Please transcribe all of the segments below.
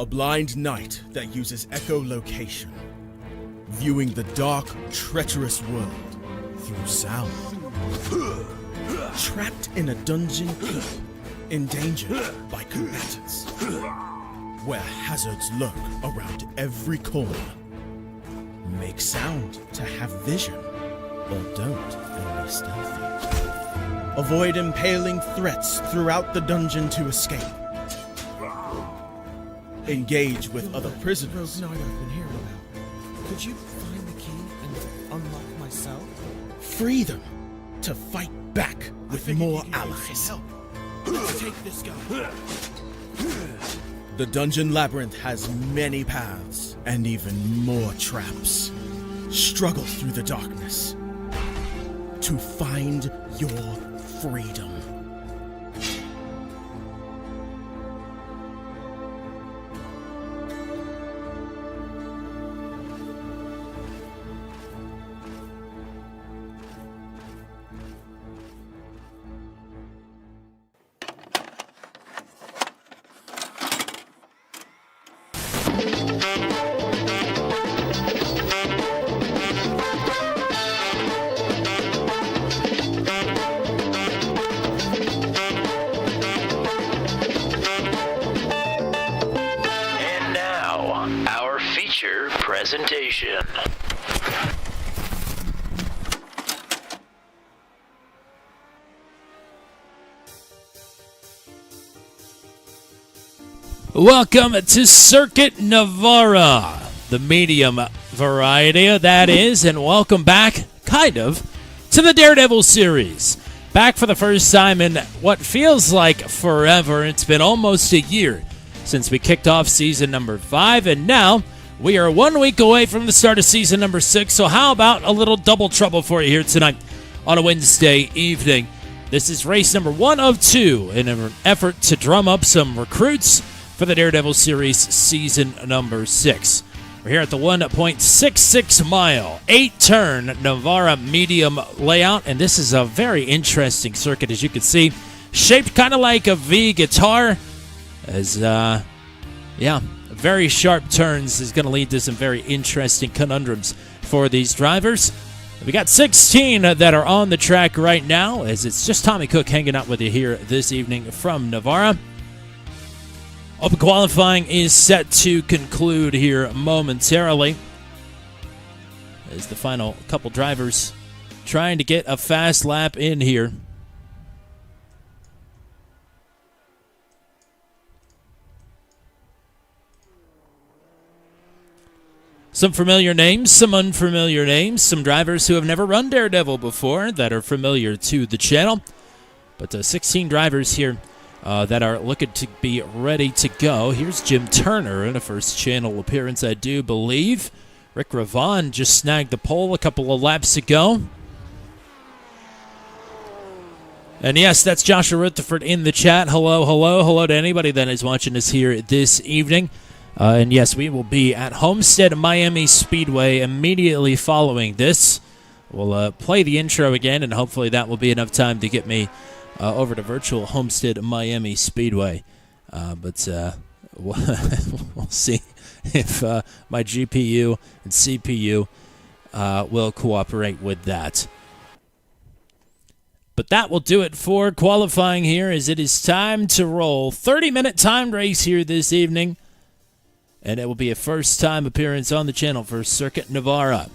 A blind knight that uses echolocation, viewing the dark, treacherous world through sound. Trapped in a dungeon keep, endangered by combatants, where hazards lurk around every corner. Make sound to have vision, or don't and be stealthy. Avoid impaling threats throughout the dungeon to escape. Engage with other prisoners. Rogue Knight I've been hearing about. Could you find the key and unlock my cell? Free them to fight back with more allies. Let's take this guy. The dungeon labyrinth has many paths and even more traps. Struggle through the darkness to find your freedom. Presentation. Welcome to Circuit Navarra, the medium variety, that is, and welcome back, kind of, to the Daredevil series. Back for the first time in what feels like forever. It's been almost a year since we kicked off season number 5, and now we are 1 week away from the start of season number 6, so how about a little double trouble for you here tonight on a Wednesday evening? This is race number 1 of 2 in an effort to drum up some recruits for the Daredevil series season number 6. We're here at the 1.66 mile, 8-turn Navarra medium layout, and this is a very interesting circuit, as you can see, shaped kind of like a V guitar, as, very sharp turns is going to lead to some very interesting conundrums for these drivers. We got 16 that are on the track right now, as it's just Tommy Cook hanging out with you here this evening from Navarra. Open qualifying is set to conclude here momentarily, as the final couple drivers trying to get a fast lap in here. Some familiar names, some unfamiliar names, some drivers who have never run Daredevil before that are familiar to the channel. But 16 drivers here that are looking to be ready to go. Here's Jim Turner in a first channel appearance, I do believe. Rick Ravon just snagged the pole a couple of laps ago. And yes, that's Joshua Rutherford in the chat. Hello to anybody that is watching us here this evening. And yes, we will be at Homestead-Miami Speedway immediately following this. We'll play the intro again, and hopefully that will be enough time to get me over to virtual Homestead-Miami Speedway. But we'll see if my GPU and CPU will cooperate with that. But that will do it for qualifying here, as it is time to roll. 30-minute timed race here this evening. And it will be a first-time appearance on the channel for Circuit Navarra.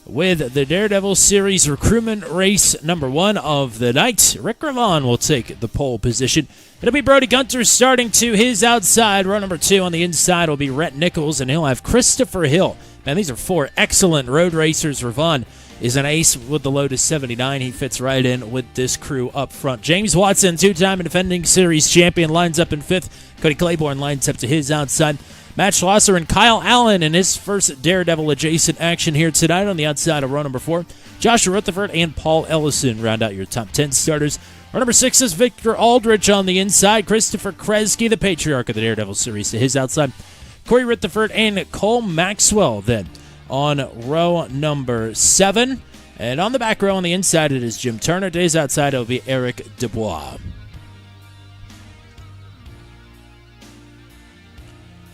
With the Daredevil Series Recruitment Race number 1 of the night, Rick Ravon will take the pole position. It'll be Brody Gunter starting to his outside. Row number 2 on the inside will be Rhett Nichols, and he'll have Christopher Hill. Man, these are 4 excellent road racers. Ravon is an ace with the Lotus 79. He fits right in with this crew up front. James Watson, 2-time defending series champion, lines up in 5th. Cody Claiborne lines up to his outside. Matt Schlosser and Kyle Allen in his first Daredevil adjacent action here tonight on the outside of row number 4. Joshua Rutherford and Paul Ellison round out your top 10 starters. Row number 6 is Victor Aldrich on the inside. Christopher Kresge, the patriarch of the Daredevil series, to his outside. Corey Rutherford and Cole Maxwell then on row number 7. And on the back row on the inside, it is Jim Turner. To his outside, it will be Eric Dubois.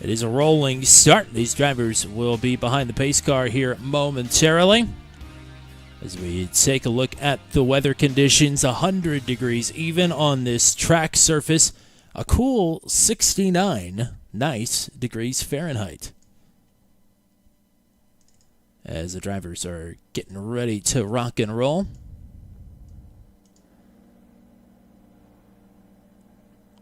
It is a rolling start. These drivers will be behind the pace car here momentarily. As we take a look at the weather conditions, 100 degrees even on this track surface. A cool 69 nice degrees Fahrenheit. As the drivers are getting ready to rock and roll.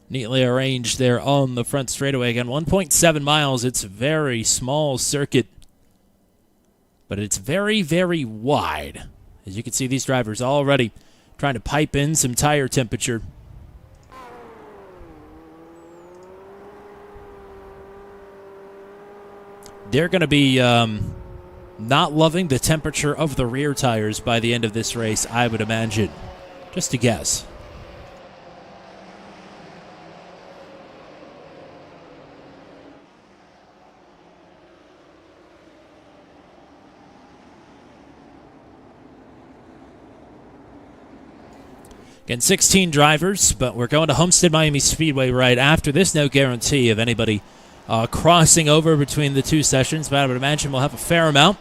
Neatly arranged there on the front straightaway. Again, 1.7 miles. It's a very small circuit, but it's very, very wide. As you can see, these drivers already trying to pipe in some tire temperature. They're going to be not loving the temperature of the rear tires by the end of this race, I would imagine. Just a guess. Again, 16 drivers, but we're going to Homestead-Miami Speedway right after this. No guarantee of anybody crossing over between the two sessions, but I would imagine we'll have a fair amount.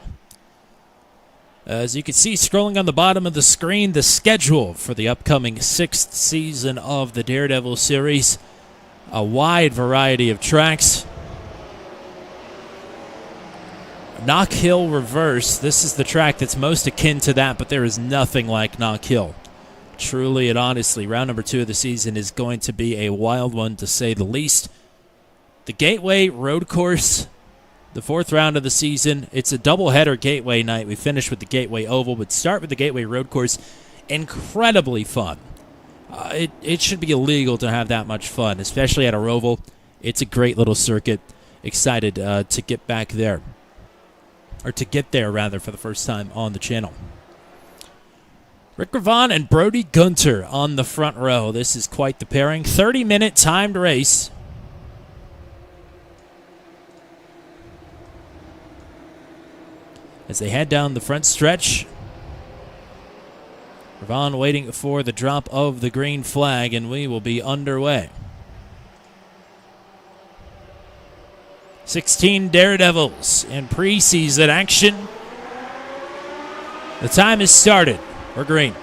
As you can see, scrolling on the bottom of the screen, the schedule for the upcoming 6th season of the Daredevil series. A wide variety of tracks. Knock Hill Reverse. This is the track that's most akin to that, but there is nothing like Knock Hill. Truly and honestly, round number 2 of the season is going to be a wild one, to say the least. The Gateway Road Course, the 4th round of the season. It's a doubleheader Gateway night. We finish with the Gateway Oval, but start with the Gateway Road Course. Incredibly fun. It should be illegal to have that much fun, especially at a Roval. It's a great little circuit. Excited to get back there. Or to get there, rather, for the first time on the channel. Rick Ravon and Brody Gunter on the front row. This is quite the pairing. 30-minute timed race. As they head down the front stretch. Ravon waiting for the drop of the green flag, and we will be underway. 16 Daredevils in preseason action. The time has started. We're green.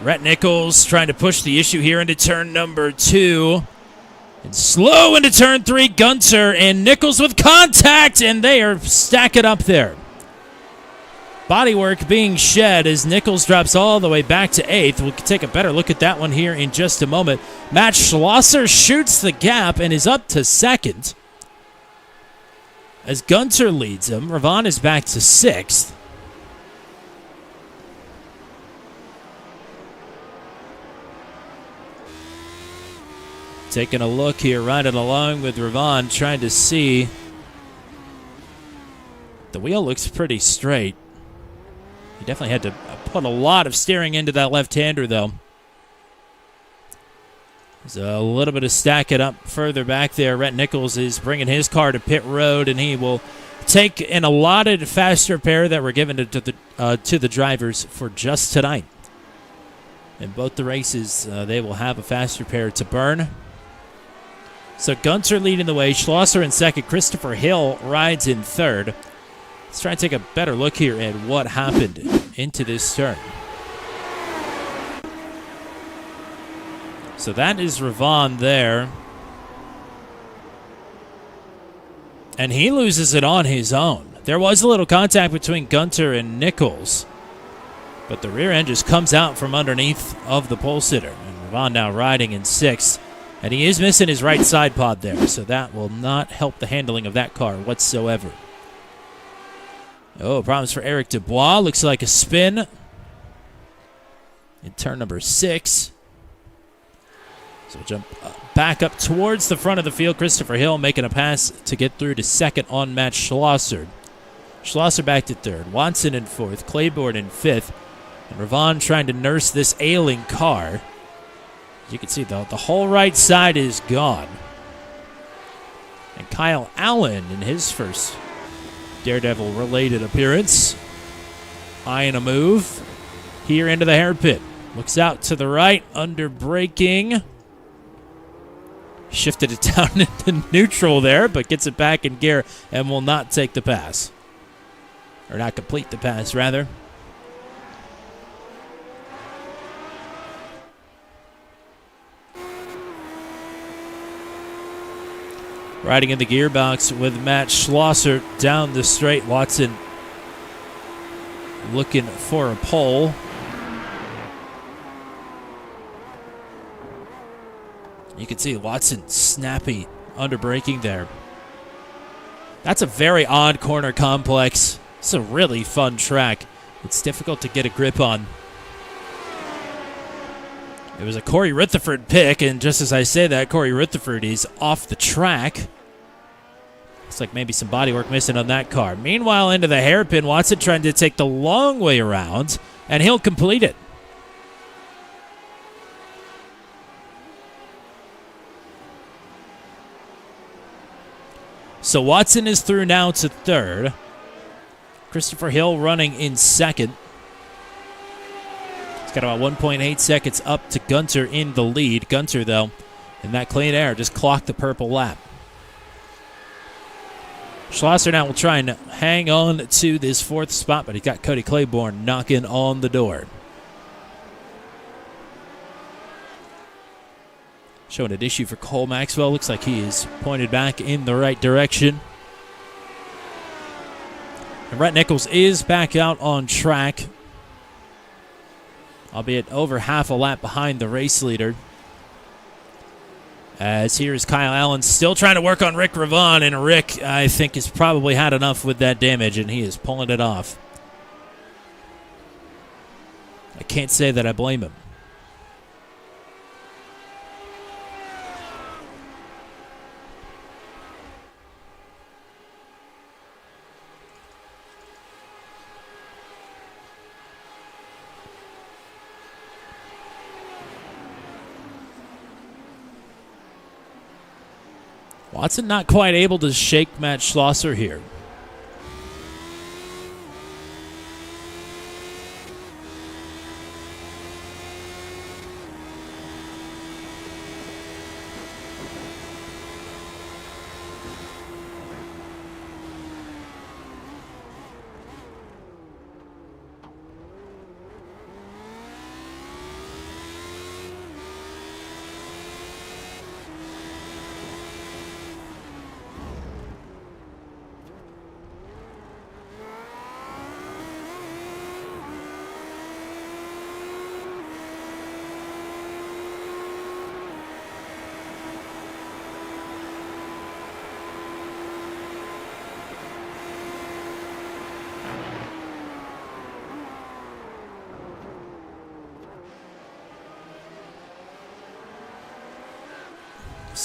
Rhett Nichols trying to push the issue here into turn number 2. And slow into turn 3. Gunter and Nichols with contact, and they are stacking up there. Bodywork being shed as Nichols drops all the way back to 8th. We'll take a better look at that one here in just a moment. Matt Schlosser shoots the gap and is up to 2nd. As Gunter leads him, Ravon is back to 6th. Taking a look here, riding along with Ravon, trying to see. The wheel looks pretty straight. He definitely had to put a lot of steering into that left-hander, though. There's a little bit of stacking up further back there. Rhett Nichols is bringing his car to pit road, and he will take an allotted fast repair that were given to the drivers for just tonight. In both the races, they will have a fast repair to burn. So Gunter leading the way, Schlosser in 2nd, Christopher Hill rides in 3rd. Let's try and take a better look here at what happened into this turn. So that is Ravon there. And he loses it on his own. There was a little contact between Gunter and Nichols, but the rear end just comes out from underneath of the pole sitter. And Ravon now riding in 6th. And he is missing his right side pod there, so that will not help the handling of that car whatsoever. Oh, problems for Eric Dubois. Looks like a spin in turn number 6. So we'll jump back up towards the front of the field. Christopher Hill making a pass to get through to 2nd on Matt Schlosser. Schlosser back to 3rd. Watson in 4th. Claiborne in 5th. And Ravon trying to nurse this ailing car. You can see the whole right side is gone. And Kyle Allen in his first Daredevil-related appearance. Eyeing a move here into the hairpin. Looks out to the right, under braking. Shifted it down into neutral there, but gets it back in gear and will not take the pass. Or not complete the pass, rather. Riding in the gearbox with Matt Schlosser down the straight. Watson looking for a pole. You can see Watson snappy under braking there. That's a very odd corner complex. It's a really fun track. It's difficult to get a grip on. It was a Corey Rutherford pick, and just as I say that, Corey Rutherford is off the track. Looks like maybe some bodywork missing on that car. Meanwhile, into the hairpin, Watson trying to take the long way around, and he'll complete it. So Watson is through now to third. Christopher Hill running in second. He's got about 1.8 seconds up to Gunter in the lead. Gunter, though, in that clean air, just clocked the purple lap. Schlosser now will try and hang on to this fourth spot, but he's got Cody Claiborne knocking on the door. Showing an issue for Cole Maxwell. Looks like he is pointed back in the right direction. And Rhett Nichols is back out on track, albeit over half a lap behind the race leader. As here's Kyle Allen still trying to work on Rick Ravon, and Rick, I think, has probably had enough with that damage, and he is pulling it off. I can't say that I blame him. Watson not quite able to shake Matt Schlosser here.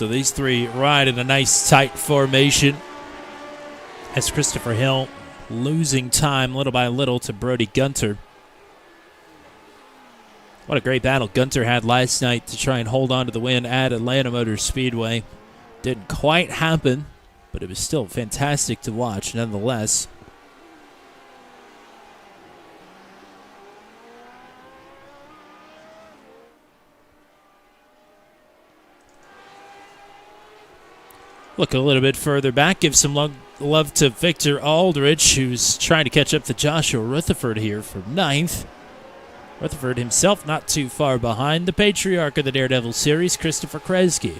So these three ride in a nice tight formation as Christopher Hill losing time little by little to Brody Gunter. What a great battle Gunter had last night to try and hold on to the win at Atlanta Motor Speedway. Didn't quite happen, but it was still fantastic to watch nonetheless. Look a little bit further back, give some love to Victor Aldrich, who's trying to catch up to Joshua Rutherford here for ninth. Rutherford himself not too far behind the patriarch of the Daredevil series, Christopher Kresge.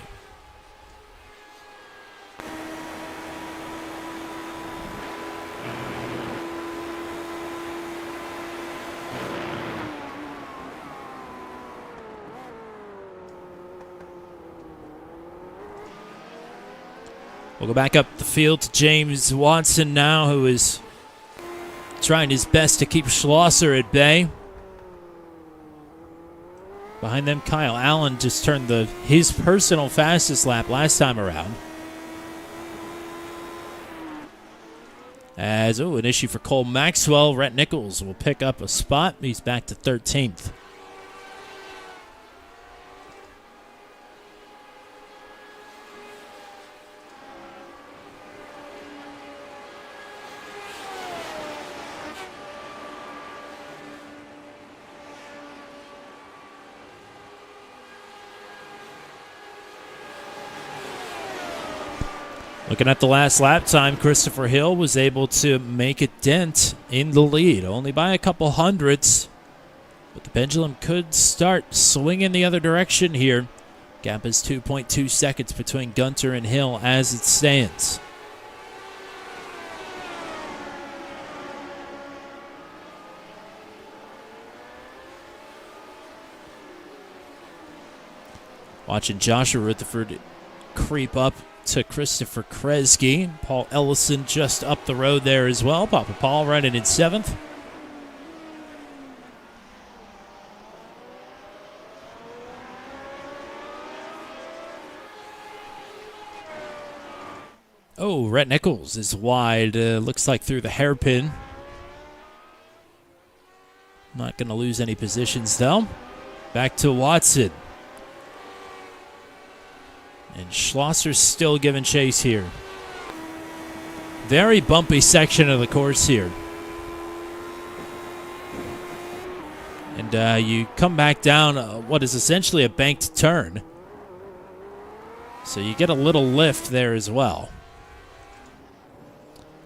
We'll go back up the field to James Watson now, who is trying his best to keep Schlosser at bay. Behind them, Kyle Allen just turned his personal fastest lap last time around. As, an issue for Cole Maxwell. Rhett Nichols will pick up a spot. He's back to 13th. Looking at the last lap time, Christopher Hill was able to make a dent in the lead, only by a couple hundredths. But the pendulum could start swinging the other direction here. Gap is 2.2 seconds between Gunter and Hill as it stands. Watching Joshua Rutherford creep up to Christopher Kresge. Paul Ellison just up the road there as well. Papa Paul running in 7th. Oh, Rhett Nichols is wide. Looks like through the hairpin. Not going to lose any positions, though. Back to Watson. And Schlosser's still giving chase here. Very bumpy section of the course here. And you come back down what is essentially a banked turn. So you get a little lift there as well.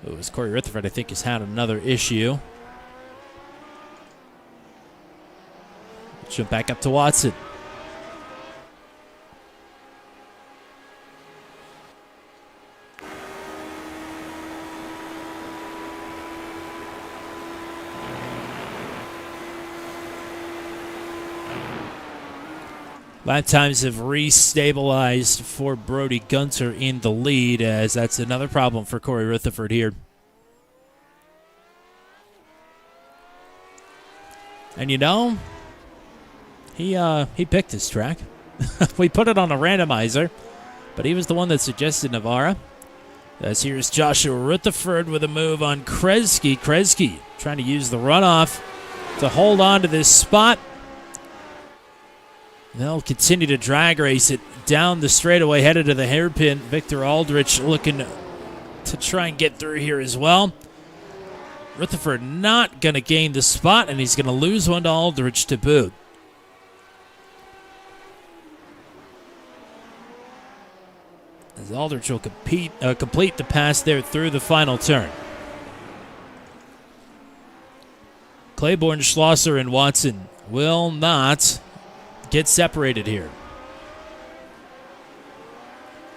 Oh, as Corey Rutherford, I think, has had another issue. Jump back up to Watson. Lap times have restabilized for Brody Gunter in the lead, as that's another problem for Corey Rutherford here. And you know, he picked his track. We put it on a randomizer, but he was the one that suggested Navarra. As here's Joshua Rutherford with a move on Kresge. Kresge trying to use the runoff to hold on to this spot. They'll continue to drag race it down the straightaway, headed to the hairpin. Victor Aldrich looking to try and get through here as well. Rutherford not going to gain the spot, and he's going to lose one to Aldrich to boot. As Aldrich will complete the pass there through the final turn. Claiborne, Schlosser, and Watson will not get separated here.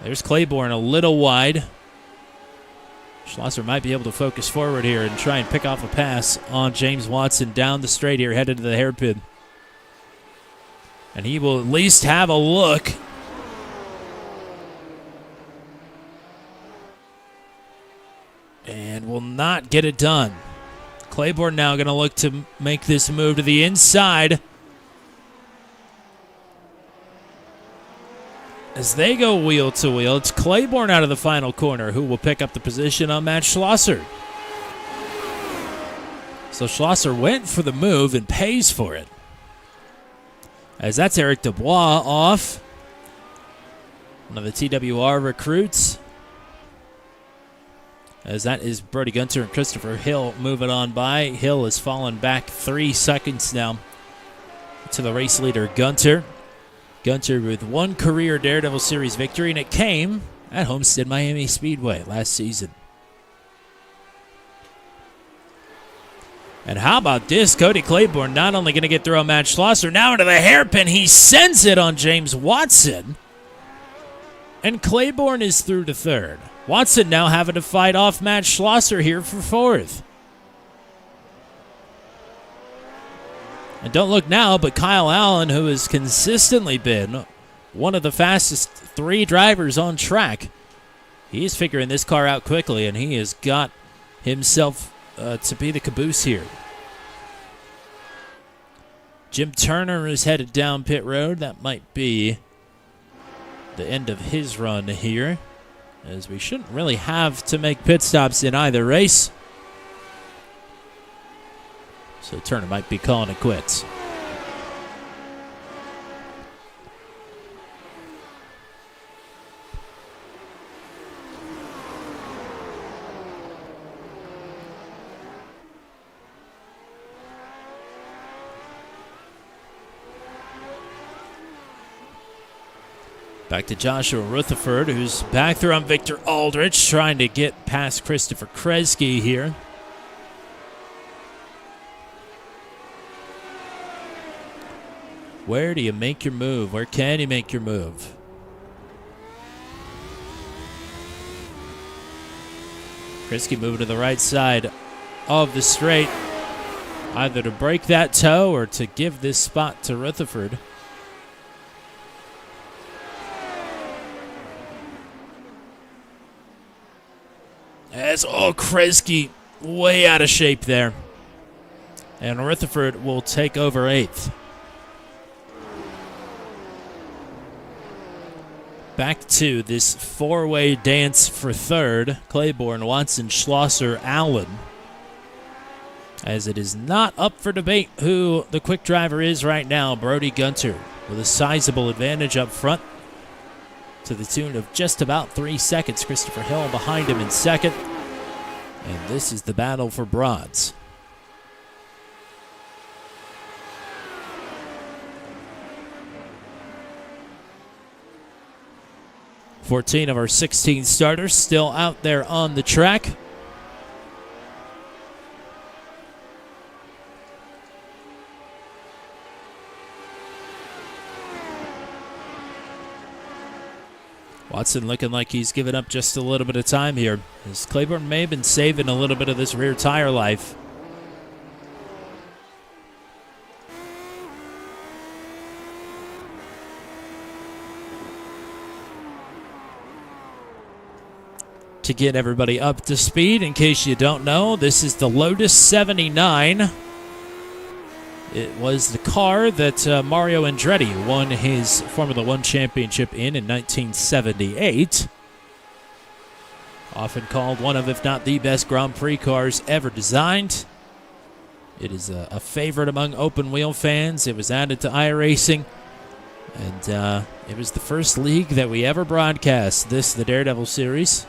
There's Claiborne a little wide. Schlosser might be able to focus forward here and try and pick off a pass on James Watson down the straight here, headed to the hairpin. And he will at least have a look. And will not get it done. Claiborne now going to look to make this move to the inside. As they go wheel to wheel, it's Claiborne out of the final corner who will pick up the position on Matt Schlosser. So Schlosser went for the move and pays for it. As that's Eric Dubois off. One of the TWR recruits. As that is Brody Gunter and Christopher Hill moving on by. Hill has fallen back 3 seconds now to the race leader, Gunter. Gunter with one career Daredevil Series victory, and it came at Homestead-Miami Speedway last season. And how about this? Cody Claiborne not only going to get through on Matt Schlosser, now into the hairpin. He sends it on James Watson. And Claiborne is through to third. Watson now having to fight off Matt Schlosser here for fourth. And don't look now, but Kyle Allen, who has consistently been one of the fastest 3 drivers on track, he's figuring this car out quickly, and he has got himself to be the caboose here. Jim Turner is headed down pit road. That might be the end of his run here, as we shouldn't really have to make pit stops in either race. So Turner might be calling it quits. Back to Joshua Rutherford, who's back there on Victor Aldrich, trying to get past Christopher Kresge here. Where do you make your move? Where can you make your move? Kresge moving to the right side of the straight, either to break that toe or to give this spot to Rutherford. Kresge way out of shape there. And Rutherford will take over 8th. Back to this 4-way dance for 3rd. Claiborne, Watson, Schlosser, Allen. As it is not up for debate who the quick driver is right now. Brody Gunter with a sizable advantage up front to the tune of just about 3 seconds. Christopher Hill behind him in 2nd. And this is the battle for Broads. "14 of our 16 starters still out there on the track. Watson looking like he's given up just a little bit of time here, as Claiborne may have been saving a little bit of this rear tire life. To get everybody up to speed, in case you don't know, this is the Lotus 79. It was the car that Mario Andretti won his Formula One championship in 1978. Often called one of, if not the best Grand Prix cars ever designed. It is a favorite among open-wheel fans. It was added to iRacing. And it was the first league that we ever broadcast, the Daredevil series.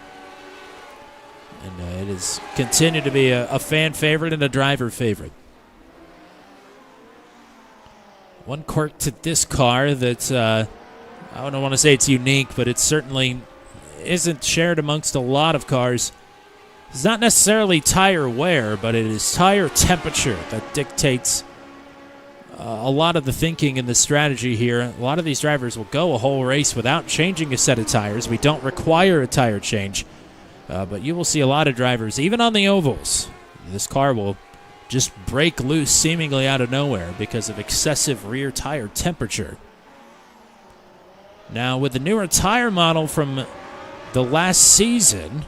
And it has continued to be a fan favorite and a driver favorite. One quirk to this car that I don't want to say it's unique, but it certainly isn't shared amongst a lot of cars. It's not necessarily tire wear, but it is tire temperature that dictates a lot of the thinking and the strategy here. A lot of these drivers will go a whole race without changing a set of tires. We don't require a tire change, but you will see a lot of drivers, even on the ovals. This car will just break loose seemingly out of nowhere because of excessive rear tire temperature. Now, with the newer tire model from the last season,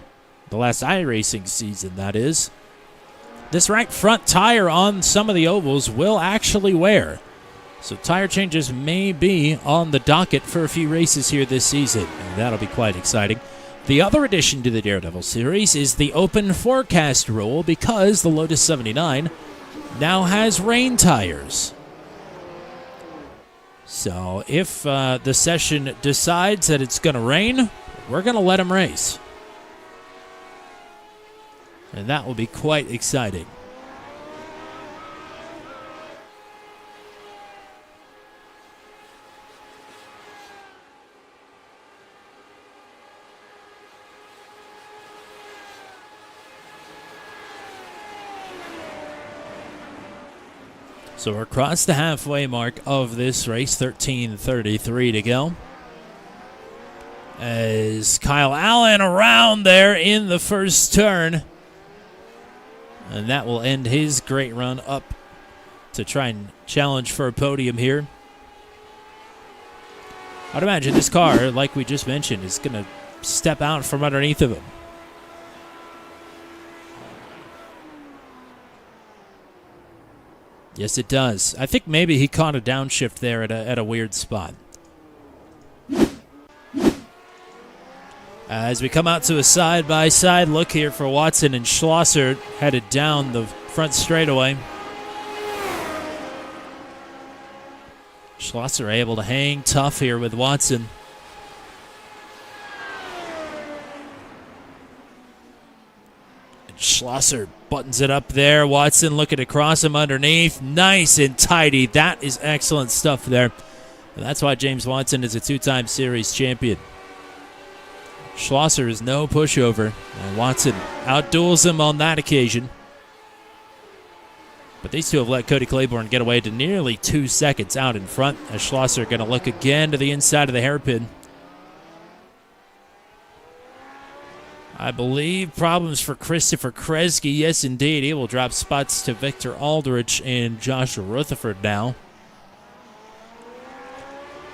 the last iRacing season, that is, this right front tire on some of the ovals will actually wear. So tire changes may be on the docket for a few races here this season, and that'll be quite exciting. The other addition to the Daredevil series is the open forecast rule, because the Lotus 79 now has rain tires. So if the session decides that it's going to rain, we're going to let them race. And that will be quite exciting. So we're across the halfway mark of this race, 13:33 to go. As Kyle Allen around there in the first turn. And that will end his great run up to try and challenge for a podium here. I'd imagine this car, like we just mentioned, is going to step out from underneath of him. Yes, it does. I think maybe he caught a downshift there at a weird spot. As we come out to a side-by-side look here for Watson and Schlosser, headed down the front straightaway. Schlosser able to hang tough here with Watson. Schlosser buttons it up there. Watson looking to cross him underneath. Nice and tidy. That is excellent stuff there. And that's why James Watson is a two-time series champion. Schlosser is no pushover, and Watson outduels him on that occasion. But these two have let Cody Claiborne get away to nearly 2 seconds out in front, as Schlosser going to look again to the inside of the hairpin. I believe problems for Christopher Kresge. Yes, indeed. He will drop spots to Victor Aldrich and Joshua Rutherford now,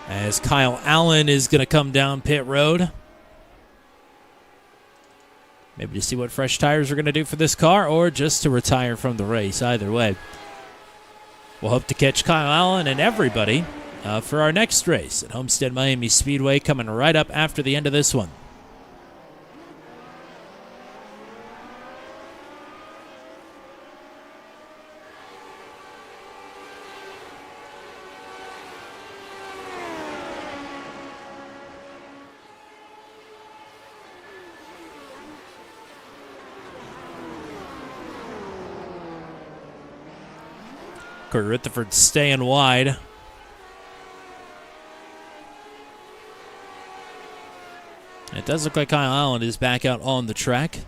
as Kyle Allen is going to come down pit road. Maybe to see what fresh tires are going to do for this car, or just to retire from the race. Either way, we'll hope to catch Kyle Allen and everybody for our next race at Homestead-Miami Speedway, coming right up after the end of this one. Corey Rutherford staying wide. It does look like Kyle Allen is back out on the track.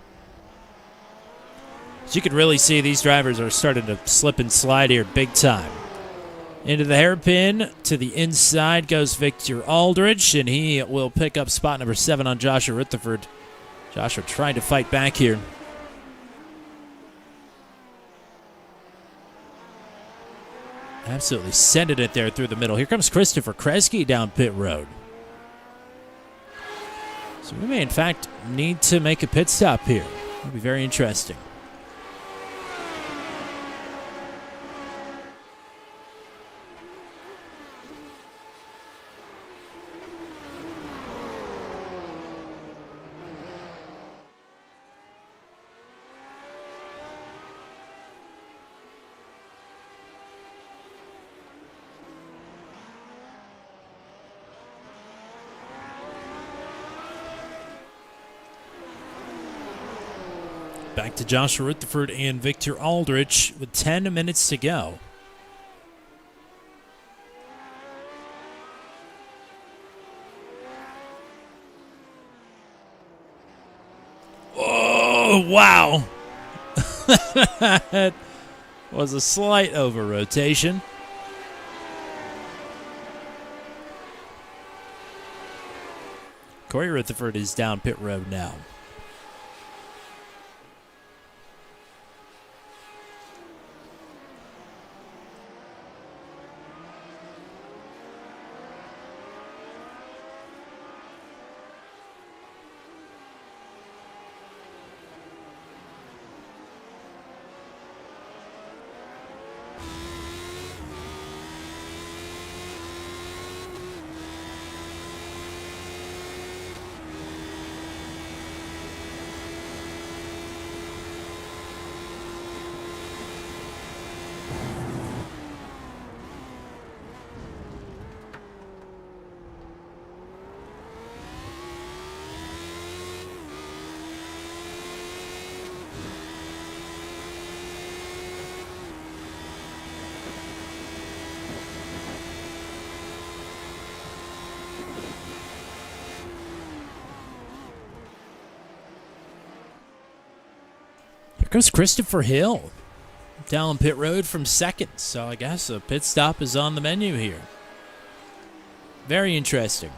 As you can really see, these drivers are starting to slip and slide here big time. Into the hairpin, to the inside goes Victor Aldrich, and he will pick up spot number 7 on Joshua Rutherford. Joshua trying to fight back here. Absolutely sending it there through the middle. Here comes Christopher Kresge down pit road. So we may, in fact, need to make a pit stop here. It'll be very interesting. Back to Joshua Rutherford and Victor Aldrich with 10 minutes to go. Oh, wow. That was a slight over-rotation. Corey Rutherford is down pit road now. Here comes Christopher Hill down pit road from second. So I guess a pit stop is on the menu here. Very interesting.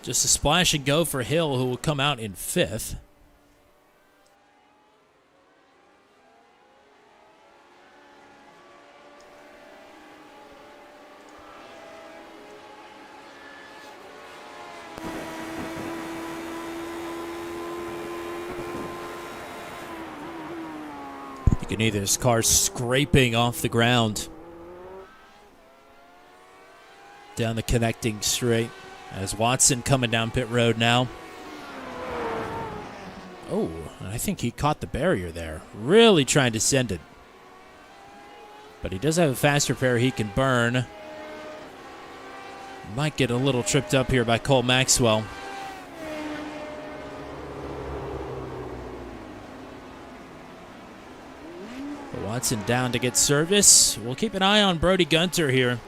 Just a splash and go for Hill, who will come out in 5th. You can hear this car scraping off the ground down the connecting straight. As Watson coming down pit road now. Oh, I think he caught the barrier there. Really trying to send it. But he does have a fast repair he can burn. Might get a little tripped up here by Cole Maxwell. But Watson down to get service. We'll keep an eye on Brody Gunter here.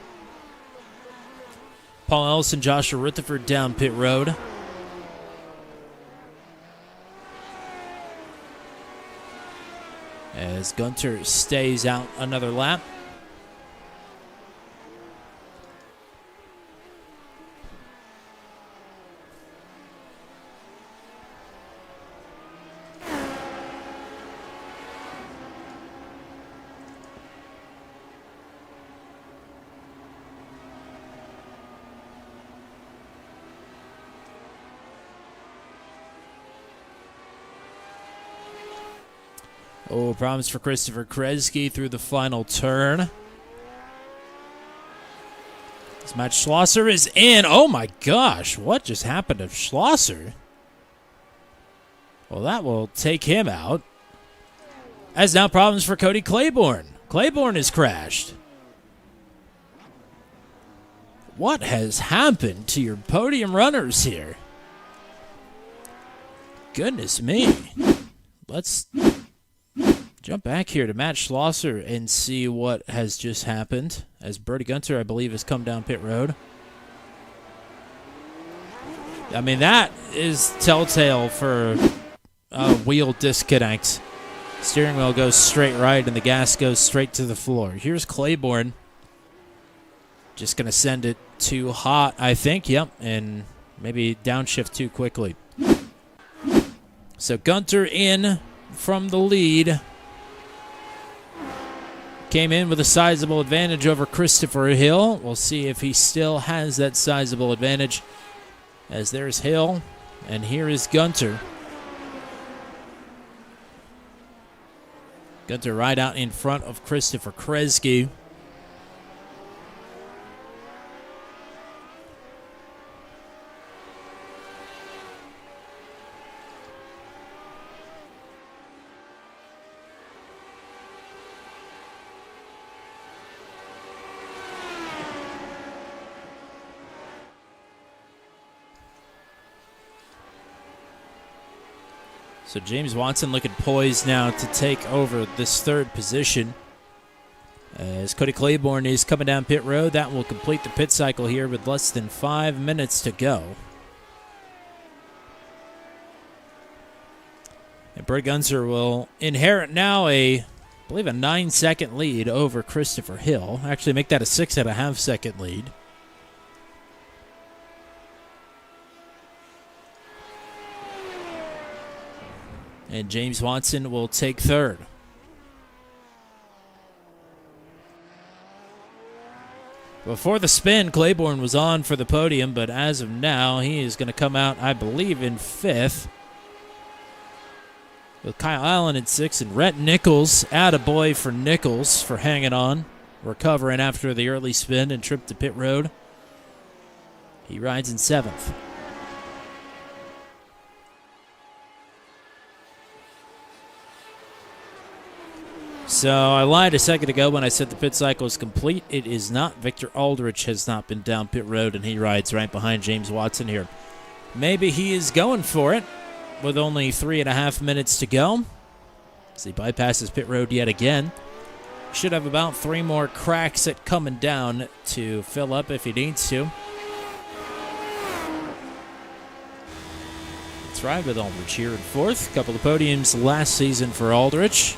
Paul Ellison, Joshua Rutherford down pit road. As Gunter stays out another lap. Oh, problems for Christopher Kresge through the final turn. This Matt Schlosser is in. Oh my gosh, what just happened to Schlosser? Well, that will take him out. As now problems for Cody Claiborne. Claiborne has crashed. What has happened to your podium runners here? Goodness me. Let's jump back here to Matt Schlosser and see what has just happened. As Brody Gunter, I believe, has come down pit road. I mean, that is telltale for a wheel disconnect. Steering wheel goes straight right and the gas goes straight to the floor. Here's Claiborne. Just going to send it too hot, I think. Yep, and maybe downshift too quickly. So Gunter in from the lead. Came in with a sizable advantage over Christopher Hill. We'll see if he still has that sizable advantage. As there's Hill, and here is Gunter. Gunter right out in front of Christopher Kresge. So James Watson looking poised now to take over this third position. As Cody Claiborne is coming down pit road, that will complete the pit cycle here with less than 5 minutes to go. And Brody Gunter will inherit now I believe a 9-second lead over Christopher Hill. Actually make that a 6.5-second lead. And James Watson will take third. Before the spin, Claiborne was on for the podium, but as of now, he is going to come out, I believe, in fifth. With Kyle Allen in sixth and Rhett Nichols, attaboy for Nichols for hanging on, recovering after the early spin and trip to pit road. He rides in seventh. So I lied a second ago when I said the pit cycle is complete. It is not. Victor Aldrich has not been down pit road, and he rides right behind James Watson here. Maybe he is going for it with only 3.5 minutes to go. As he bypasses pit road yet again. Should have about 3 more cracks at coming down to fill up if he needs to. Let's ride with Aldrich here in fourth. Couple of podiums last season for Aldrich.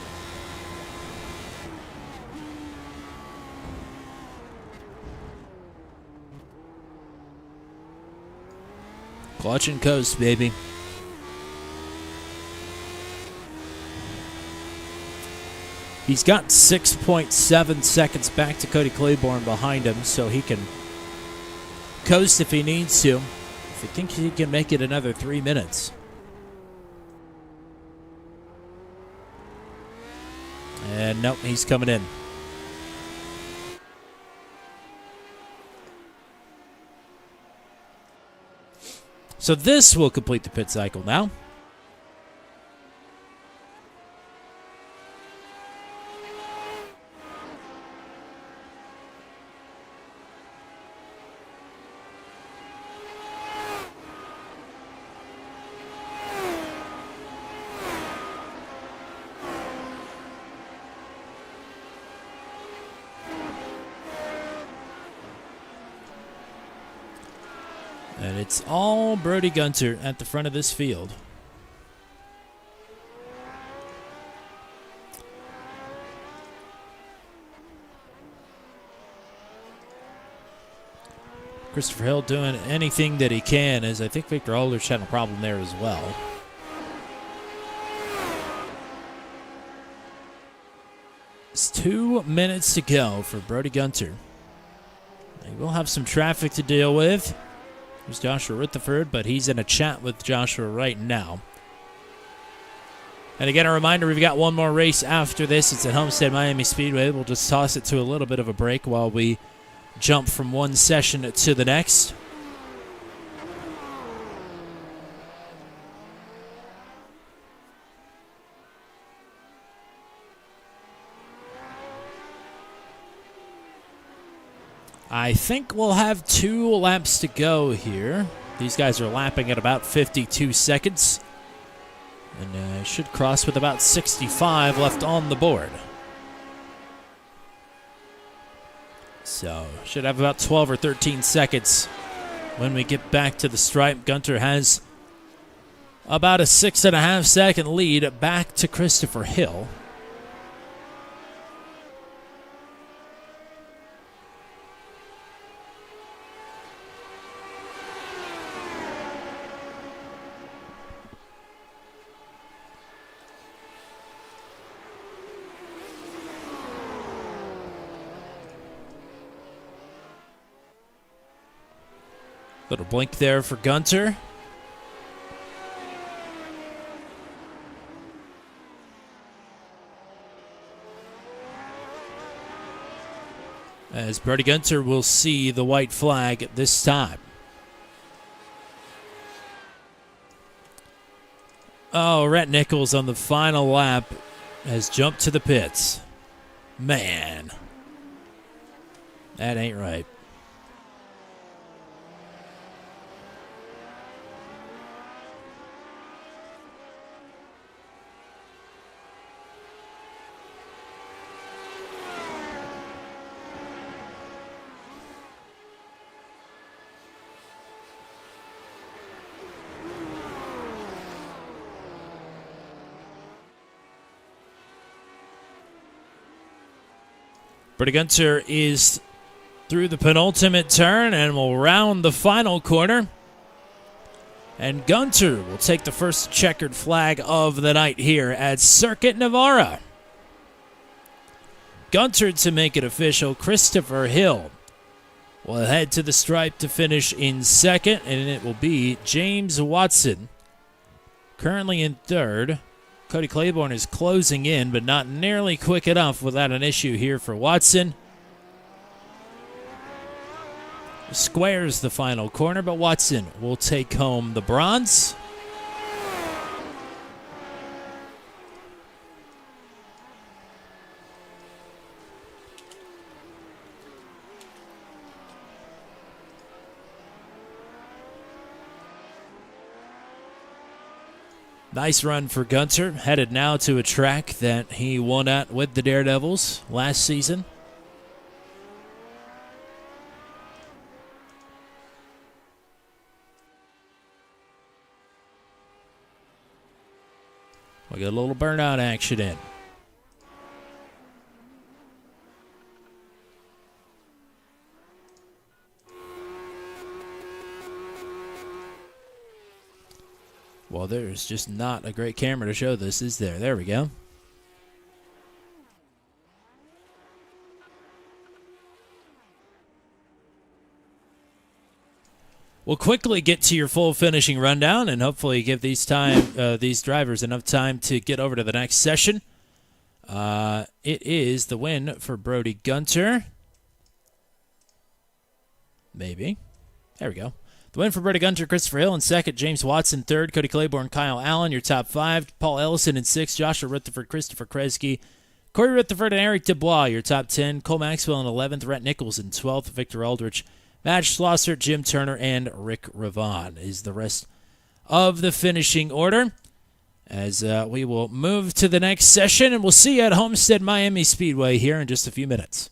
Clutch and coast, baby. He's got 6.7 seconds back to Cody Claiborne behind him, so he can coast if he needs to. If he thinks he can make it another 3 minutes. And nope, he's coming in. So this will complete the pit cycle now. And it's all Brody Gunter at the front of this field. Christopher Hill doing anything that he can, as I think Victor Aldrich had a problem there as well. It's 2 minutes to go for Brody Gunter. He will have some traffic to deal with. There's Joshua Rutherford, but he's in a chat with Joshua right now. And again, a reminder, we've got one more race after this. It's at Homestead-Miami Speedway. We'll just toss it to a little bit of a break while we jump from one session to the next. I think we'll have 2 laps to go here. These guys are lapping at about 52 seconds. And should cross with about 65 left on the board. So, should have about 12 or 13 seconds when we get back to the stripe. Gunter has about a 6.5 second lead back to Christopher Hill. Little blink there for Gunter. As Brody Gunter will see the white flag this time. Oh, Rhett Nichols on the final lap has jumped to the pits. Man, that ain't right. Brody Gunter is through the penultimate turn and will round the final corner. And Gunter will take the first checkered flag of the night here at Circuit Navarra. Gunter to make it official. Christopher Hill will head to the stripe to finish in second, and it will be James Watson currently in third. Cody Claiborne is closing in, but not nearly quick enough without an issue here for Watson. Squares the final corner, but Watson will take home the bronze. Nice run for Gunter, headed now to a track that he won at with the Daredevils last season. We got a little burnout action in. Well, there's just not a great camera to show this, is there? There we go. We'll quickly get to your full finishing rundown and hopefully give these drivers enough time to get over to the next session. It is the win for Brody Gunter. Maybe. There we go. The win for Brody Gunter, Christopher Hill in second, James Watson third, Cody Claiborne, Kyle Allen, your top five, Paul Ellison in sixth, Joshua Rutherford, Christopher Kresge, Corey Rutherford, and Eric Dubois, your top 10, Cole Maxwell in 11th, Rhett Nichols in 12th, Victor Aldrich, Madge Schlosser, Jim Turner, and Rick Ravon is the rest of the finishing order. As we will move to the next session, and we'll see you at Homestead-Miami Speedway here in just a few minutes.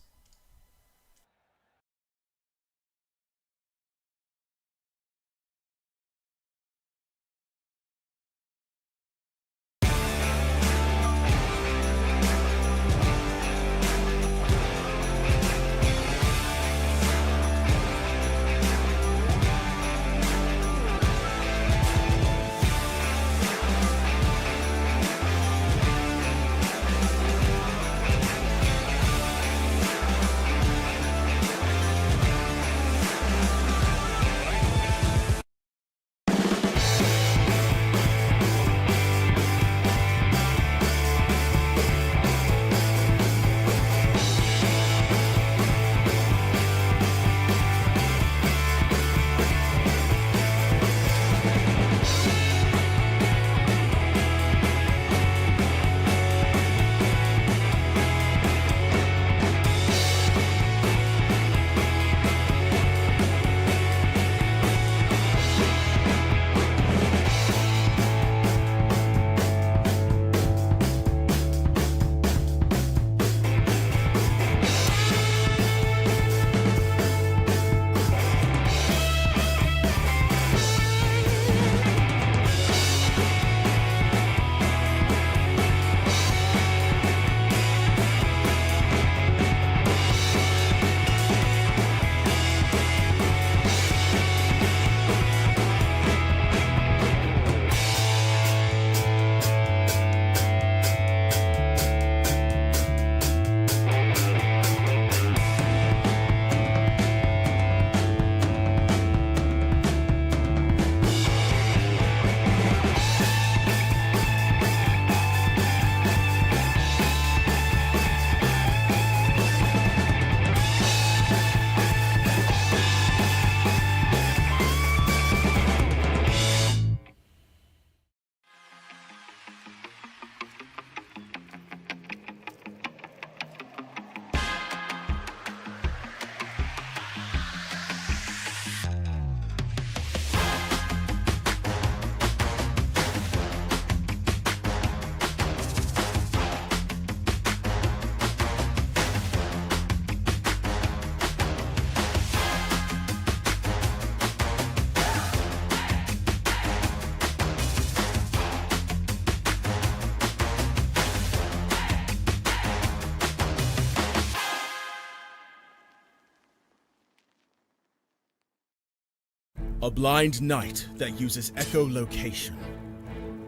A blind knight that uses echolocation,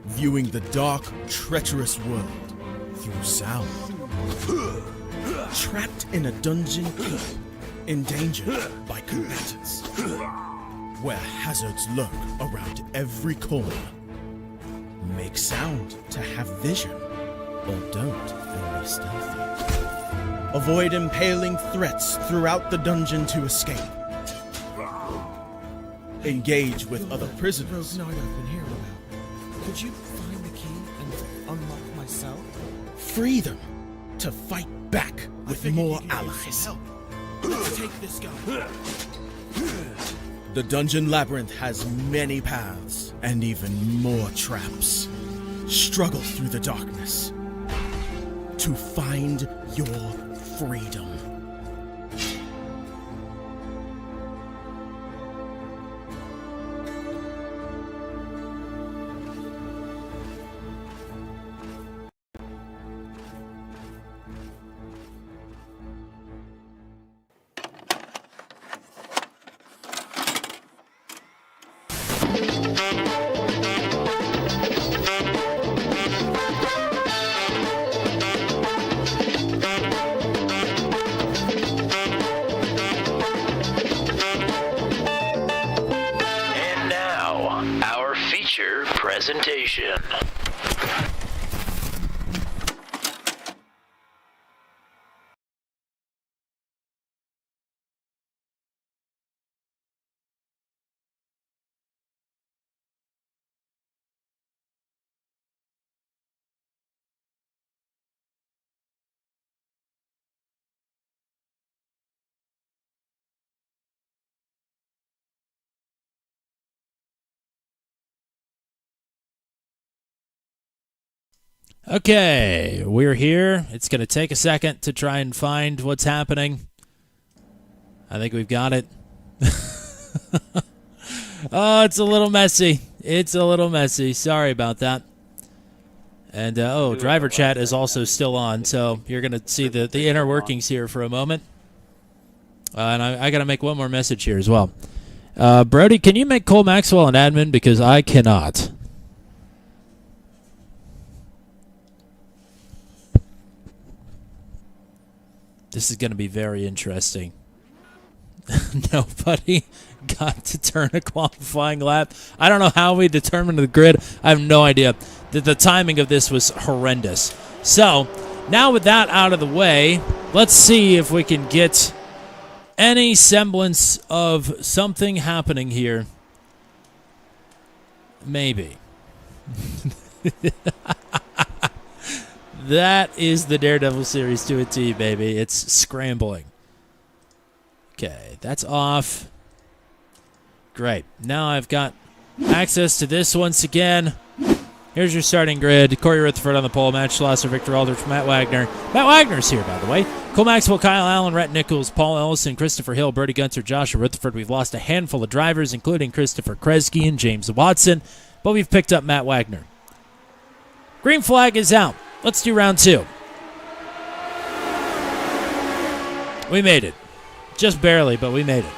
viewing the dark, treacherous world through sound. Trapped in a dungeon keep, endangered by combatants, where hazards lurk around every corner. Make sound to have vision, or don't and be stealthy. Avoid impaling threats throughout the dungeon to escape. Engage with other prisoners. Rogue Knight I've been hearing about. Could you find the key and unlock my cell? Free them to fight back with more allies. Let's take this guy. The dungeon labyrinth has many paths and even more traps. Struggle through the darkness to find your freedom. And now, our feature presentation. Okay, we're here. It's going to take a second to try and find what's happening. I think we've got it. Oh, it's a little messy. It's a little messy. Sorry about that. And, driver chat is also still on, so you're going to see the inner workings here for a moment. And I got to make one more message here as well. Brody, can you make Cole Maxwell an admin? Because I cannot. This is going to be very interesting. Nobody got to turn a qualifying lap. I don't know how we determined the grid. I have no idea. The timing of this was horrendous. So, now with that out of the way, let's see if we can get any semblance of something happening here. Maybe. That is the Daredevil series to a T, baby. It's scrambling. Okay, that's off. Great. Now I've got access to this once again. Here's your starting grid. Corey Rutherford on the pole. Matt Schlosser, Victor Aldrich, Matt Wagner. Matt Wagner's here, by the way. Cole Maxwell, Kyle Allen, Rhett Nichols, Paul Ellison, Christopher Hill, Bertie Gunter, Joshua Rutherford. We've lost a handful of drivers, including Christopher Kresge and James Watson, but we've picked up Matt Wagner. Green flag is out. Let's do round two. We made it. Just barely, but we made it.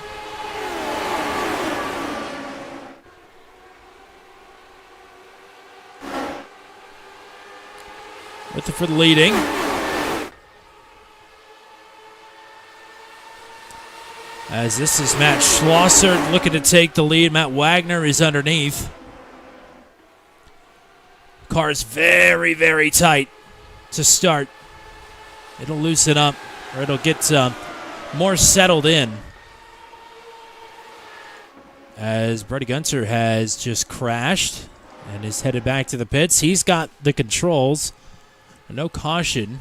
Rutherford leading. As this is Matt Schlosser looking to take the lead. Matt Wagner is underneath. Car is very, very tight to start. It'll loosen up, or it'll get more settled in. As Brady Gunter has just crashed and is headed back to the pits. He's got the controls. No caution.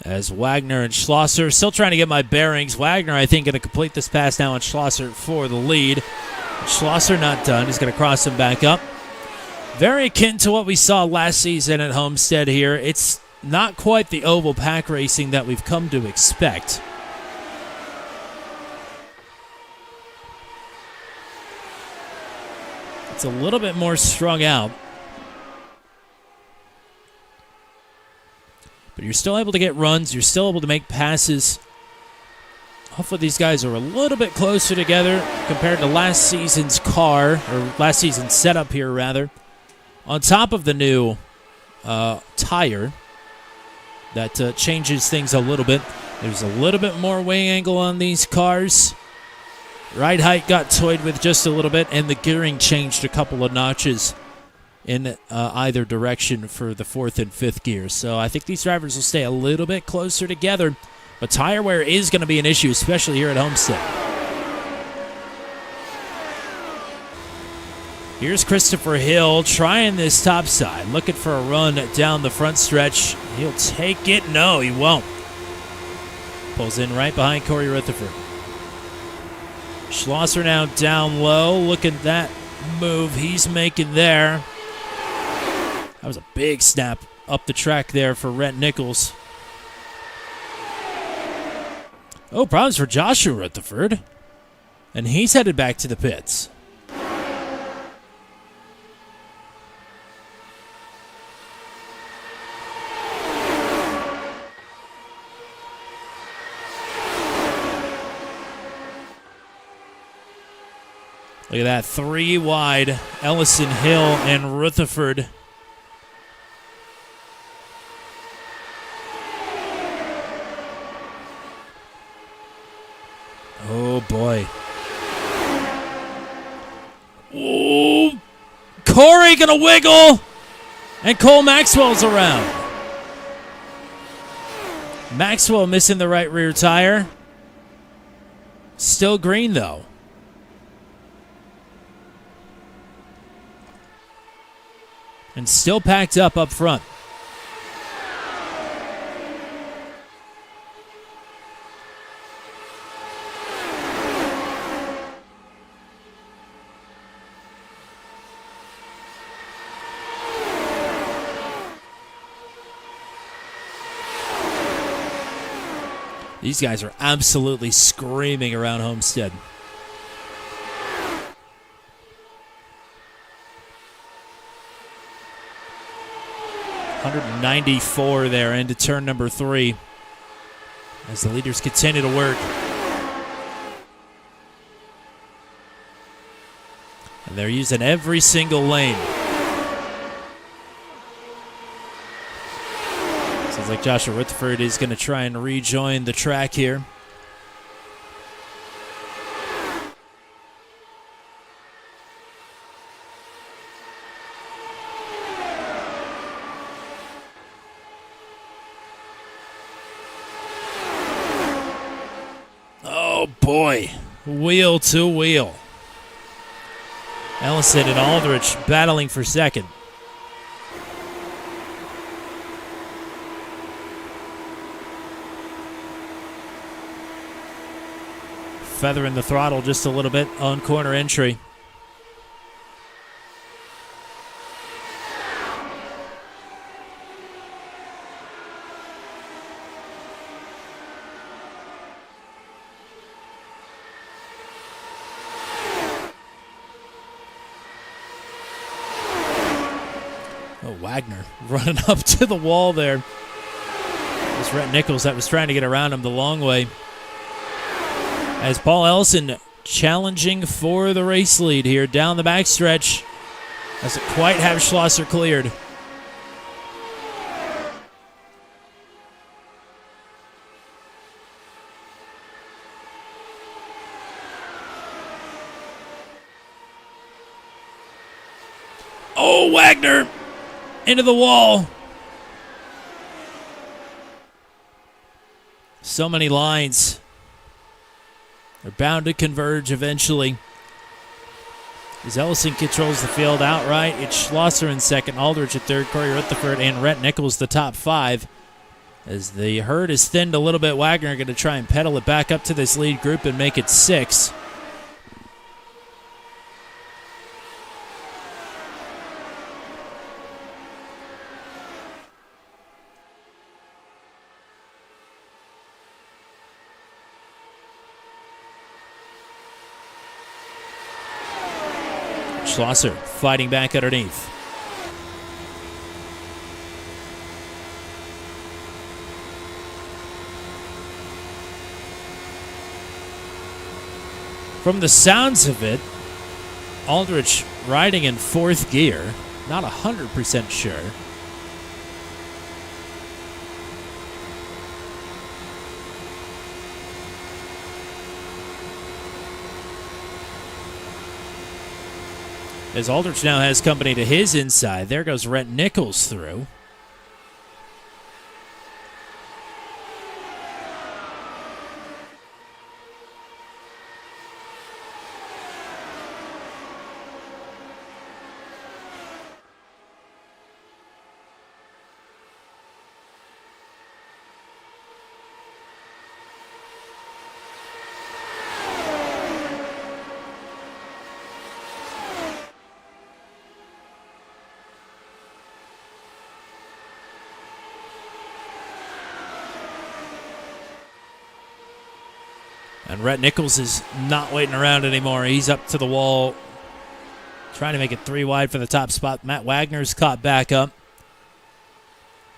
As Wagner and Schlosser still trying to get my bearings. Wagner, I think, going to complete this pass now on Schlosser for the lead. Schlosser not done. He's going to cross him back up. Very akin to what we saw last season at Homestead here. It's not quite the oval pack racing that we've come to expect. It's a little bit more strung out. But you're still able to get runs. You're still able to make passes. Hopefully these guys are a little bit closer together compared to last season's car, or last season's setup here, rather. On top of the new tire that changes things a little bit. There's a little bit more wing angle on these cars. Ride height got toyed with just a little bit, and the gearing changed a couple of notches in either direction for the 4th and 5th gears. So I think these drivers will stay a little bit closer together. But tire wear is going to be an issue, especially here at Homestead. Here's Christopher Hill trying this top side, looking for a run down the front stretch. He'll take it. No, he won't. Pulls in right behind Corey Rutherford. Schlosser now down low. Look at that move he's making there. That was a big snap up the track there for Rhett Nichols. Oh, problems for Joshua Rutherford. And he's headed back to the pits. Look at that, 3 wide. Ellison, Hill, and Rutherford. Oh, boy. Ooh. Corey gonna wiggle. And Cole Maxwell's around. Maxwell missing the right rear tire. Still green, though. And still packed up front. These guys are absolutely screaming around Homestead. .194 there into turn number 3 as the leaders continue to work. And they're using every single lane. Sounds like Joshua Rutherford is going to try and rejoin the track here. Oh boy, wheel to wheel. Ellison and Aldrich battling for second. Feathering the throttle just a little bit on corner entry. Oh, Wagner running up to the wall there. It was Rhett Nichols that was trying to get around him the long way. As Paul Ellison challenging for the race lead here down the backstretch. Doesn't quite have Schlosser cleared. Oh, Wagner into the wall. So many lines. They're bound to converge eventually. As Ellison controls the field outright, it's Schlosser in second, Aldrich at third, Corey Rutherford, and Rhett Nichols the top 5. As the herd is thinned a little bit, Wagner going to try and pedal it back up to this lead group and make it 6. Schlosser fighting back underneath. From the sounds of it, Aldrich riding in fourth gear. Not 100% sure. As Aldrich now has company to his inside. There goes Rhett Nichols through. And Rhett Nichols is not waiting around anymore. He's up to the wall, trying to make it 3 wide for the top spot. Matt Wagner's caught back up.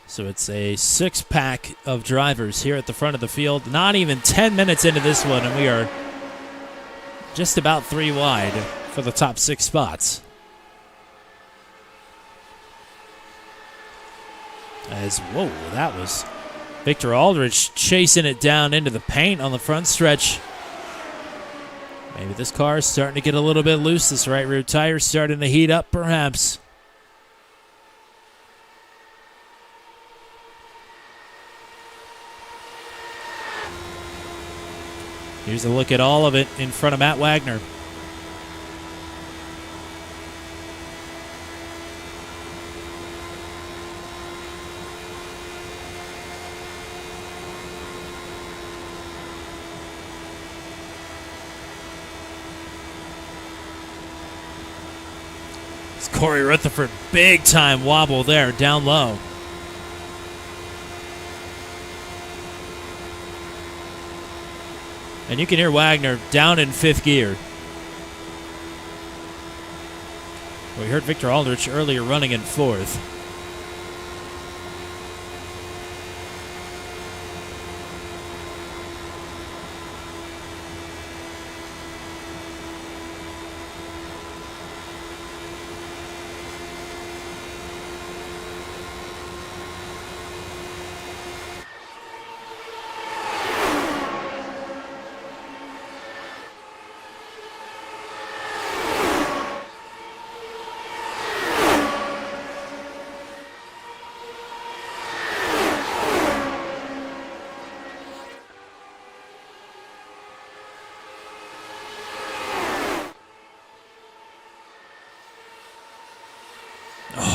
So it's a 6-pack of drivers here at the front of the field. Not even 10 minutes into this one, and we are just about 3 wide for the top 6 spots. Whoa, that was Victor Aldrich chasing it down into the paint on the front stretch. Maybe this car is starting to get a little bit loose. This right rear tire starting to heat up, perhaps. Here's a look at all of it in front of Matt Wagner. Corey Rutherford, big time wobble there, down low. And you can hear Wagner down in 5th gear. We heard Victor Aldrich earlier running in 4th.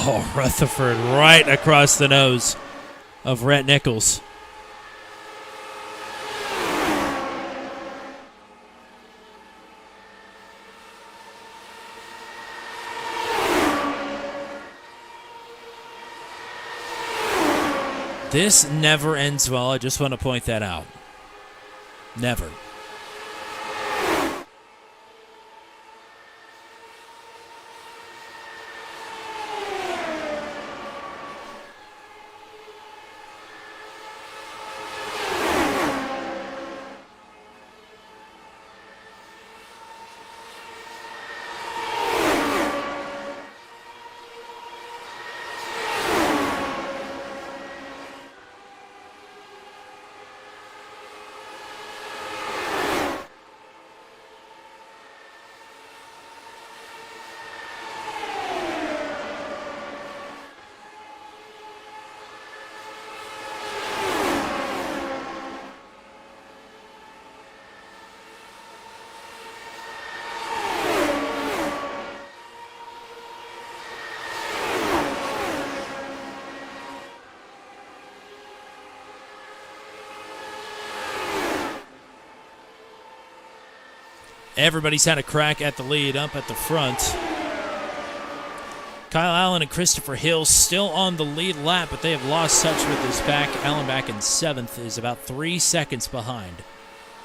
Oh, Rutherford right across the nose of Rhett Nichols. This never ends well. I just want to point that out. Never. Everybody's had a crack at the lead up at the front. Kyle Allen and Christopher Hill still on the lead lap, but they have lost touch with this pack. Allen back in 7th is about 3 seconds behind,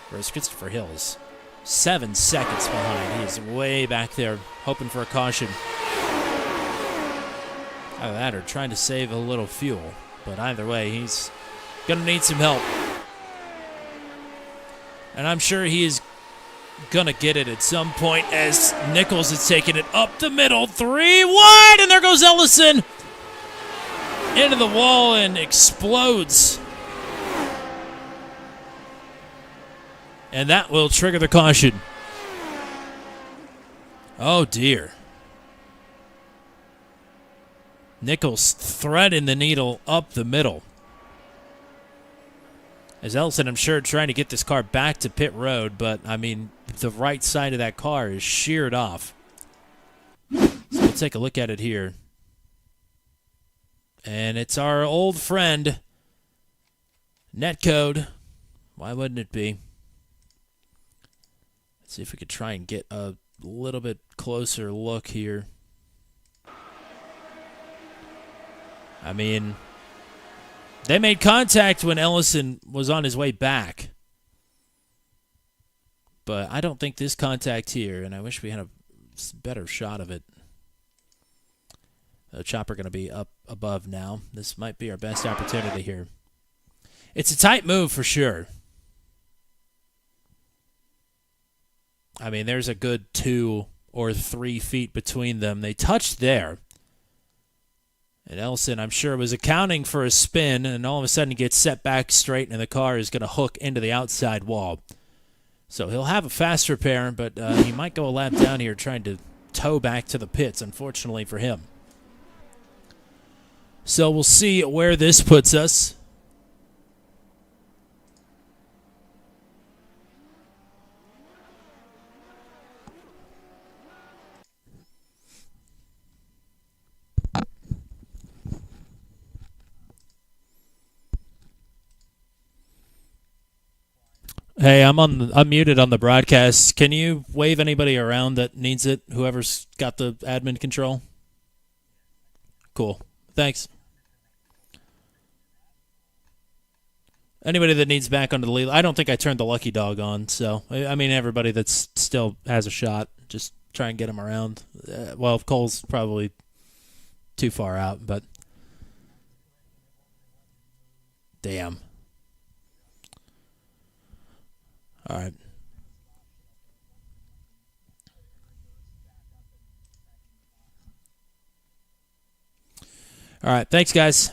whereas Christopher Hill is 7 seconds behind. He is way back there, hoping for a caution. Either that or trying to save a little fuel. But either way, he's going to need some help. And I'm sure he is going to get it at some point as Nichols is taking it up the middle. 3 wide, and there goes Ellison into the wall and explodes. And that will trigger the caution. Oh, dear. Nichols threading the needle up the middle. As Ellison, I'm sure, trying to get this car back to pit road, but, I mean, the right side of that car is sheared off. So we'll take a look at it here. And it's our old friend, Netcode. Why wouldn't it be? Let's see if we could try and get a little bit closer look here. I mean, they made contact when Ellison was on his way back. But I don't think this contact here, and I wish we had a better shot of it. The chopper going to be up above now. This might be our best opportunity here. It's a tight move for sure. I mean, there's a good 2 or 3 feet between them. They touched there. And Ellison, I'm sure, was accounting for a spin, and all of a sudden he gets set back straight, and the car is going to hook into the outside wall. So he'll have a fast repair, but he might go a lap down here trying to tow back to the pits, unfortunately for him. So we'll see where this puts us. Hey, I'm muted on the broadcast. Can you wave anybody around that needs it? Whoever's got the admin control? Cool. Thanks. Anybody that needs back onto the lead. I don't think I turned the lucky dog on, so I mean everybody that's still has a shot. Just try and get them around. Well, Cole's probably too far out, but damn. All right. All right. Thanks, guys.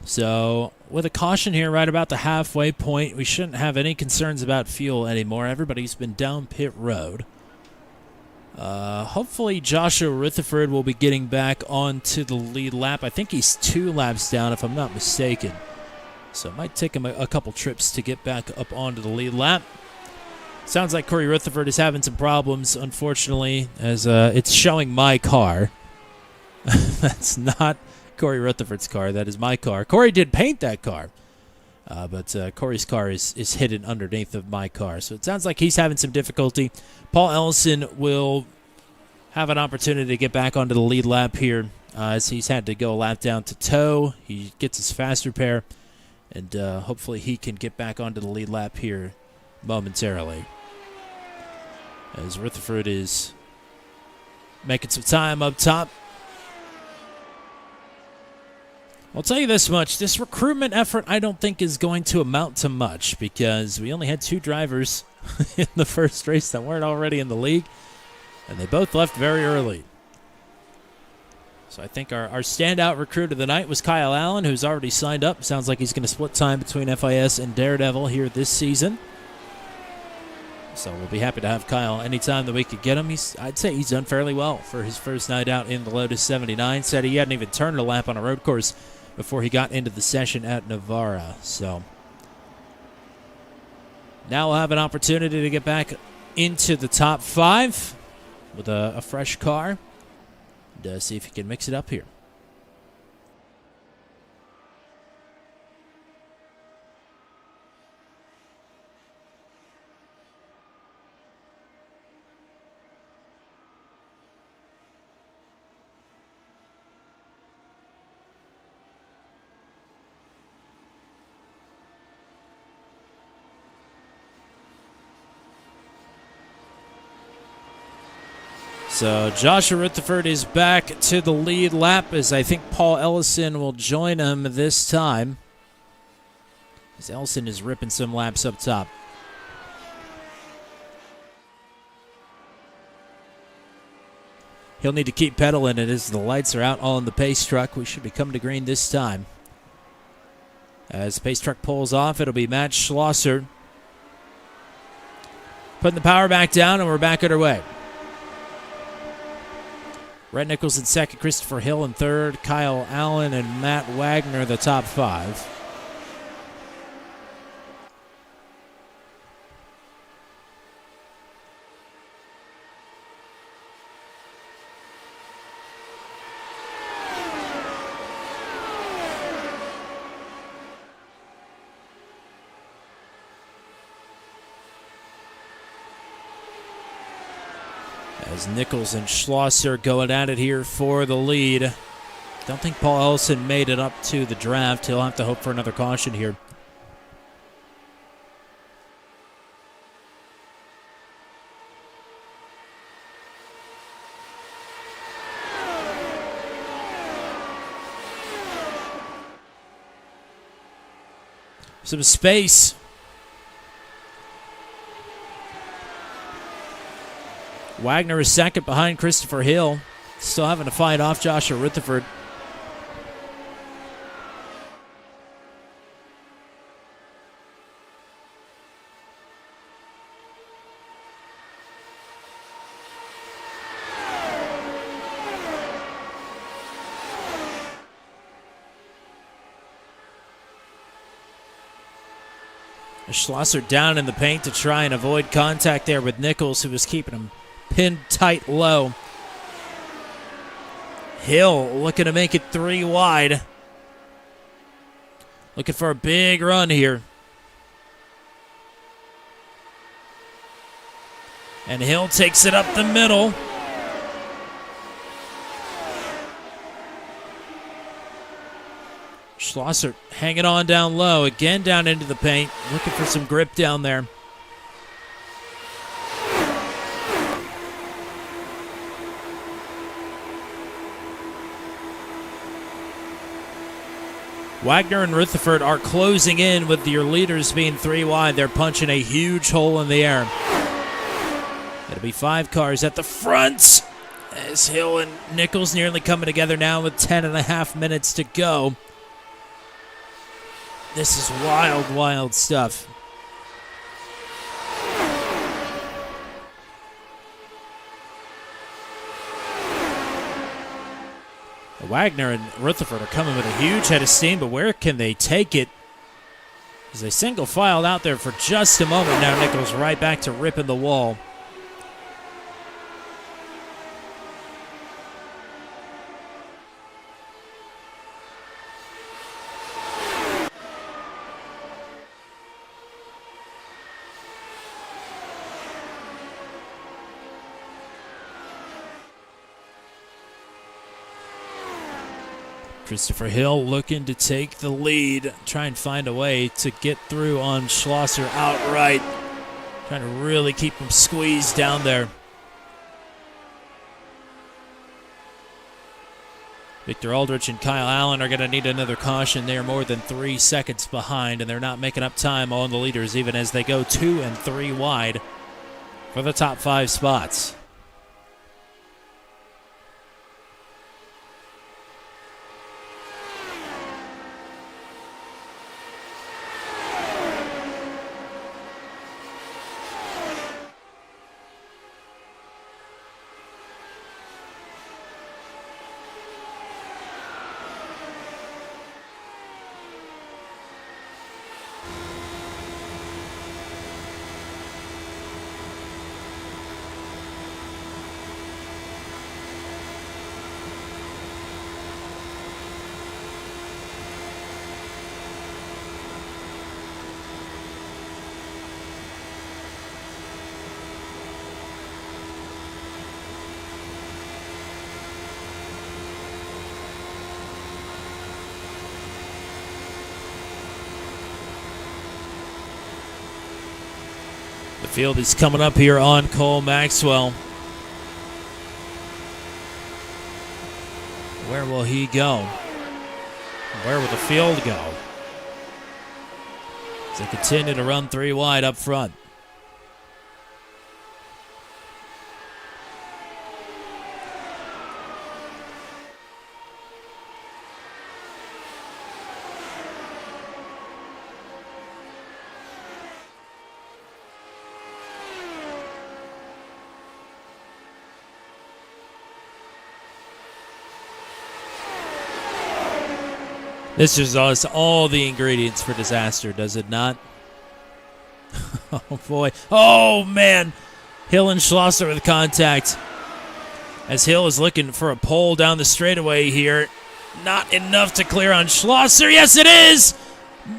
So, with a caution here right about the halfway point, we shouldn't have any concerns about fuel anymore. Everybody's been down pit road. Hopefully Joshua Rutherford will be getting back onto the lead lap. I think he's 2 laps down, if I'm not mistaken. So it might take him a couple trips to get back up onto the lead lap. Sounds like Corey Rutherford is having some problems, unfortunately, as it's showing my car. That's not Corey Rutherford's car. That is my car. Corey did paint that car. But Corey's car is hidden underneath of my car. So it sounds like he's having some difficulty. Paul Ellison will have an opportunity to get back onto the lead lap here as he's had to go a lap down to tow. He gets his fast repair, and hopefully he can get back onto the lead lap here momentarily. As Rutherford is making some time up top. I'll tell you this much, this recruitment effort I don't think is going to amount to much because we only had 2 drivers in the first race that weren't already in the league, and they both left very early. So I think our standout recruit of the night was Kyle Allen, who's already signed up. Sounds like he's going to split time between FIS and Daredevil here this season. So we'll be happy to have Kyle anytime that we could get him. I'd say he's done fairly well for his first night out in the Lotus 79. Said he hadn't even turned a lap on a road course before he got into the session at Navarra. So now we'll have an opportunity to get back into the top 5 with a fresh car and see if he can mix it up here. So Joshua Rutherford is back to the lead lap as I think Paul Ellison will join him this time. As Ellison is ripping some laps up top. He'll need to keep pedaling it as the lights are out on the pace truck. We should be coming to green this time. As the pace truck pulls off, it'll be Matt Schlosser putting the power back down, and we're back underway. Brett Nichols in second, Christopher Hill in third, Kyle Allen and Matt Wagner the top five. As Nichols and Schlosser going at it here for the lead. Don't think Paul Ellison made it up to the draft. He'll have to hope for another caution here. Some space. Wagner is second behind Christopher Hill. Still having to fight off Joshua Rutherford. Schlosser down in the paint to try and avoid contact there with Nichols, who was keeping him pinned tight low. Hill looking to make it 3 wide. Looking for a big run here. And Hill takes it up the middle. Schlosser hanging on down low. Again down into the paint. Looking for some grip down there. Wagner and Rutherford are closing in with your leaders being 3 wide. They're punching a huge hole in the air. It'll be 5 cars at the front as Hill and Nichols nearly coming together now with 10.5 minutes to go. This is wild, wild stuff. Wagner and Rutherford are coming with a huge head of steam, but where can they take it? As they single filed out there for just a moment now, Nichols right back to ripping the wall. Christopher Hill looking to take the lead, try and find a way to get through on Schlosser outright. Trying to really keep him squeezed down there. Victor Aldrich and Kyle Allen are going to need another caution. They are more than 3 seconds behind, and they're not making up time on the leaders even as they go 2 and 3 wide for the top 5 spots. The field is coming up here on Cole Maxwell. Where will he go? Where will the field go? As they continue to run 3 wide up front. This just has all the ingredients for disaster, does it not? Oh, boy. Oh, man. Hill and Schlosser with contact. As Hill is looking for a pole down the straightaway here. Not enough to clear on Schlosser. Yes, it is!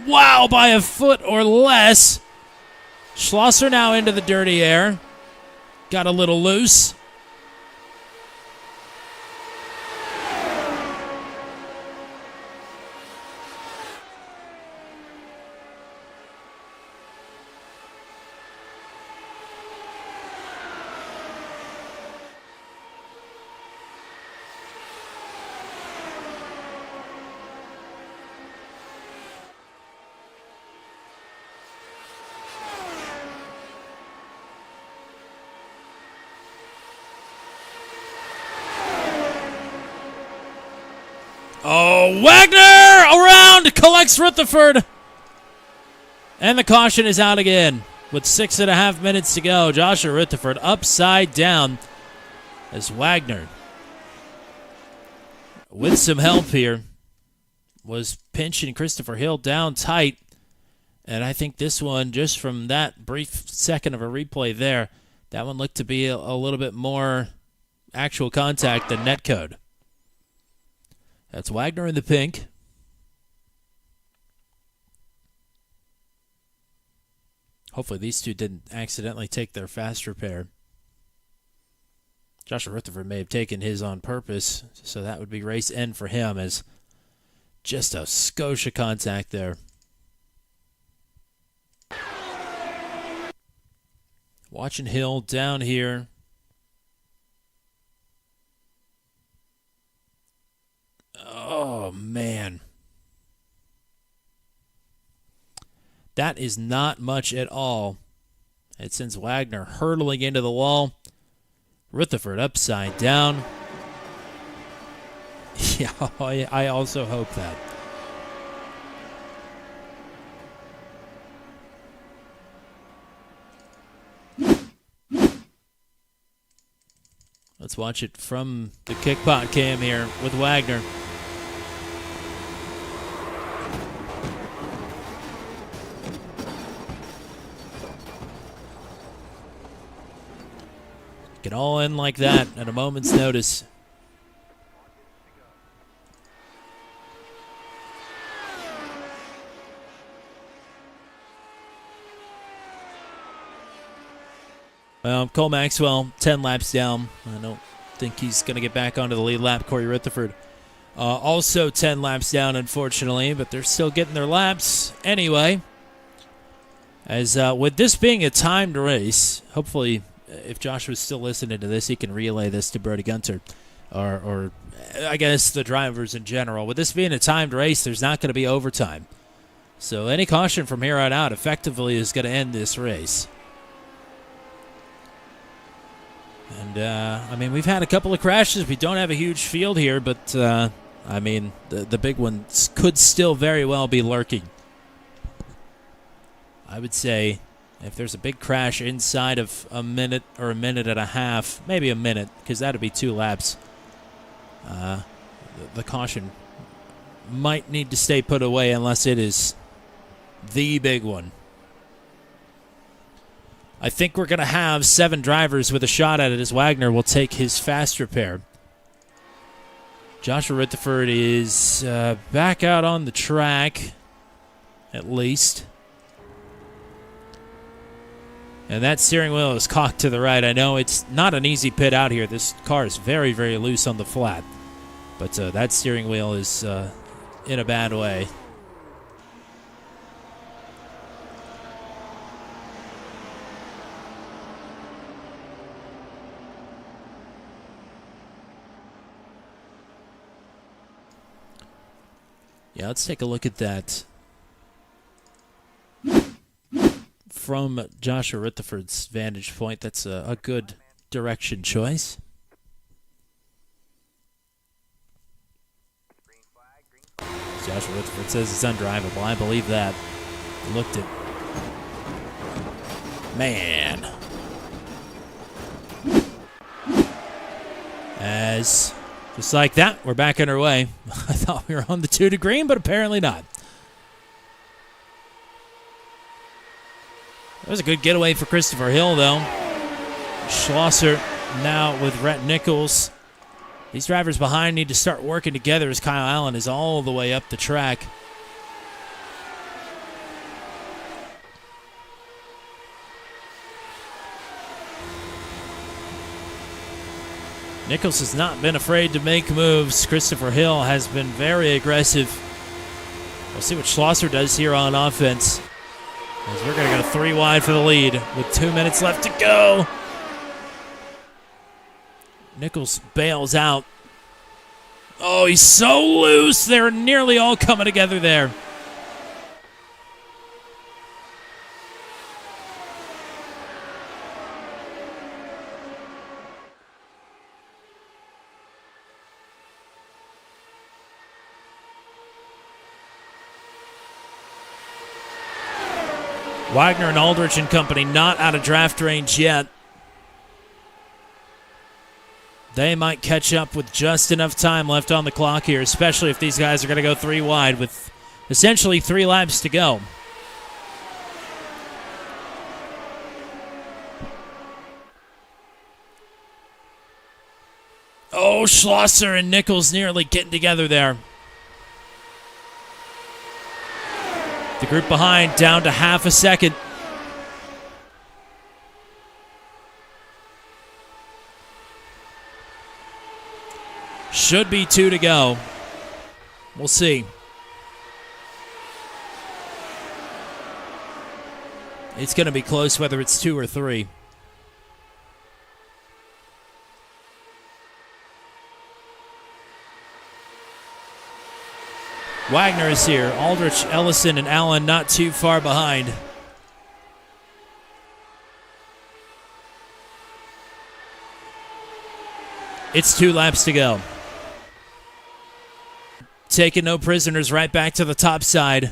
Wow, by a foot or less. Schlosser now into the dirty air. Got a little loose. Oh, Wagner around, collects Rutherford. And the caution is out again with 6.5 minutes to go. Joshua Rutherford upside down as Wagner, with some help here, was pinching Christopher Hill down tight. And I think this one, just from that brief second of a replay there, that one looked to be a little bit more actual contact than net code. That's Wagner in the pink. Hopefully these two didn't accidentally take their fast repair. Joshua Rutherford may have taken his on purpose, so that would be race end for him, as just a skosh of contact there. Watching Hill down here. Oh, man. That is not much at all. It sends Wagner hurtling into the wall. Rutherford upside down. Yeah, I also hope that. Let's watch it from the kickpot cam here with Wagner. Get all in like that at a moment's notice. Well, Cole Maxwell, 10 laps down. I don't think he's going to get back onto the lead lap. Corey Rutherford also 10 laps down, unfortunately, but they're still getting their laps anyway. As with this being a timed race, hopefully, if Joshua's still listening to this, he can relay this to Brody Gunter, or I guess the drivers in general. With this being a timed race, there's not going to be overtime. So any caution from here on out effectively is going to end this race. And, I mean, we've had a couple of crashes. We don't have a huge field here, but, I mean, the big ones could still very well be lurking. I would say if there's a big crash inside of a minute or a minute and a half, maybe a minute, because that would be 2 laps, the caution might need to stay put away unless it is the big one. I think we're going to have 7 drivers with a shot at it as Wagner will take his fast repair. Joshua Rutherford is back out on the track, at least. And that steering wheel is cocked to the right. I know it's not an easy pit out here. This car is very, very loose on the flat. But that steering wheel is in a bad way. Yeah, let's take a look at that. From Joshua Rutherford's vantage point, that's a good direction choice. Joshua Rutherford says it's undrivable. I believe that. Looked it. Man. As, just like that, we're back underway. I thought we were on the 2 to green, but apparently not. That was a good getaway for Christopher Hill, though. Schlosser now with Rhett Nichols. These drivers behind need to start working together as Kyle Allen is all the way up the track. Nichols has not been afraid to make moves. Christopher Hill has been very aggressive. We'll see what Schlosser does here on offense, as we're going to go 3 wide for the lead with 2 minutes left to go. Nichols bails out. Oh, he's so loose. They're nearly all coming together there. Wagner and Aldrich and company not out of draft range yet. They might catch up with just enough time left on the clock here, especially if these guys are going to go 3 wide with essentially 3 laps to go. Oh, Schlosser and Nichols nearly getting together there. The group behind down to half a second. Should be 2 to go. We'll see. It's going to be close whether it's 2 or 3. Wagner is here. Aldrich, Ellison, and Allen not too far behind. It's 2 laps to go. Taking no prisoners right back to the top side.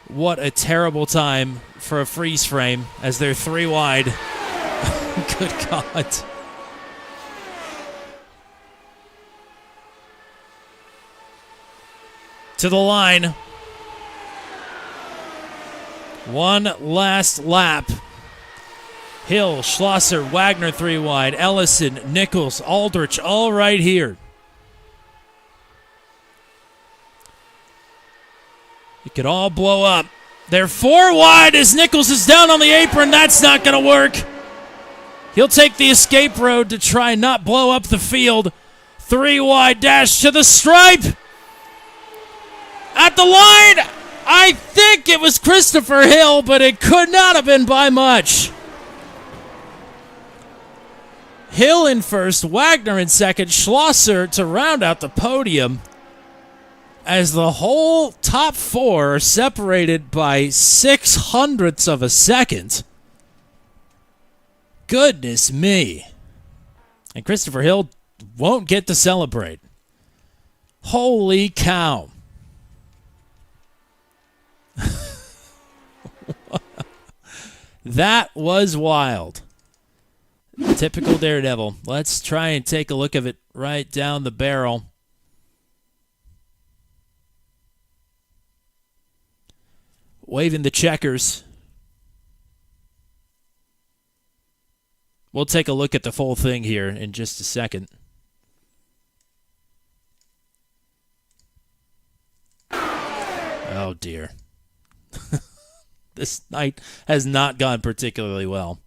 What a terrible time for a freeze frame as they're 3 wide. Good God. To the line. One last lap. Hill, Schlosser, Wagner 3 wide, Ellison, Nichols, Aldrich, all right here. It could all blow up. They're 4 wide as Nichols is down on the apron. That's not going to work. He'll take the escape road to try and not blow up the field. 3 wide dash to the stripe. At the line, I think it was Christopher Hill, but it could not have been by much. Hill in first, Wagner in second, Schlosser to round out the podium, as the whole top 4 are separated by 0.06 of a second. Goodness me. And Christopher Hill won't get to celebrate. Holy cow. That was wild. Typical Daredevil. Let's try and take a look of it right down the barrel. Waving the checkers. We'll take a look at the full thing here in just a second. Oh, dear. This night has not gone particularly well.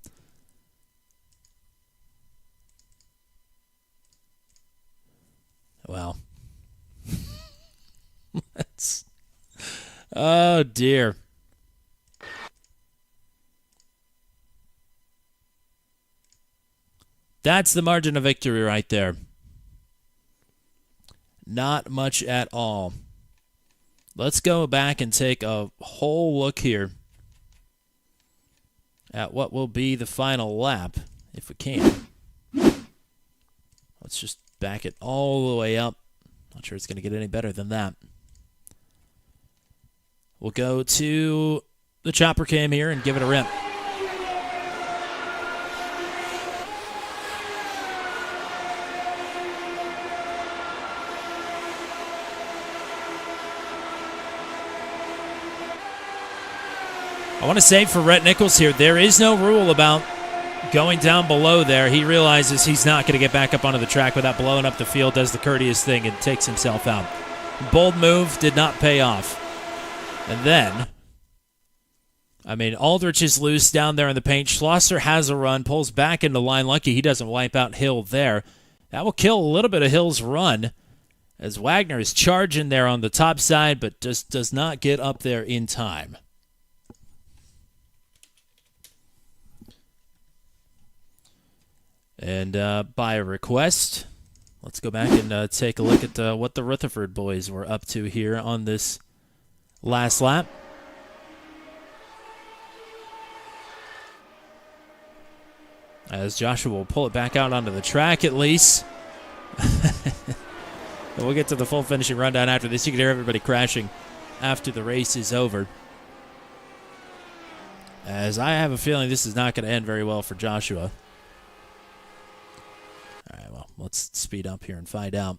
Well, oh dear. That's the margin of victory right there. Not much at all. Let's go back and take a whole look here at what will be the final lap, if we can. Let's just back it all the way up. Not sure it's going to get any better than that. We'll go to the chopper cam here and give it a rip. I want to say for Rhett Nichols here, there is no rule about going down below there. He realizes he's not going to get back up onto the track without blowing up the field, does the courteous thing, and takes himself out. Bold move, did not pay off. And then, Aldrich is loose down there in the paint. Schlosser has a run, pulls back into line. Lucky he doesn't wipe out Hill there. That will kill a little bit of Hill's run as Wagner is charging there on the top side, but just does not get up there in time. And by request, let's go back and take a look at what the Rutherford boys were up to here on this last lap. As Joshua will pull it back out onto the track at least. And we'll get to the full finishing rundown after this. You can hear everybody crashing after the race is over. As I have a feeling this is not going to end very well for Joshua. All right, well, let's speed up here and find out.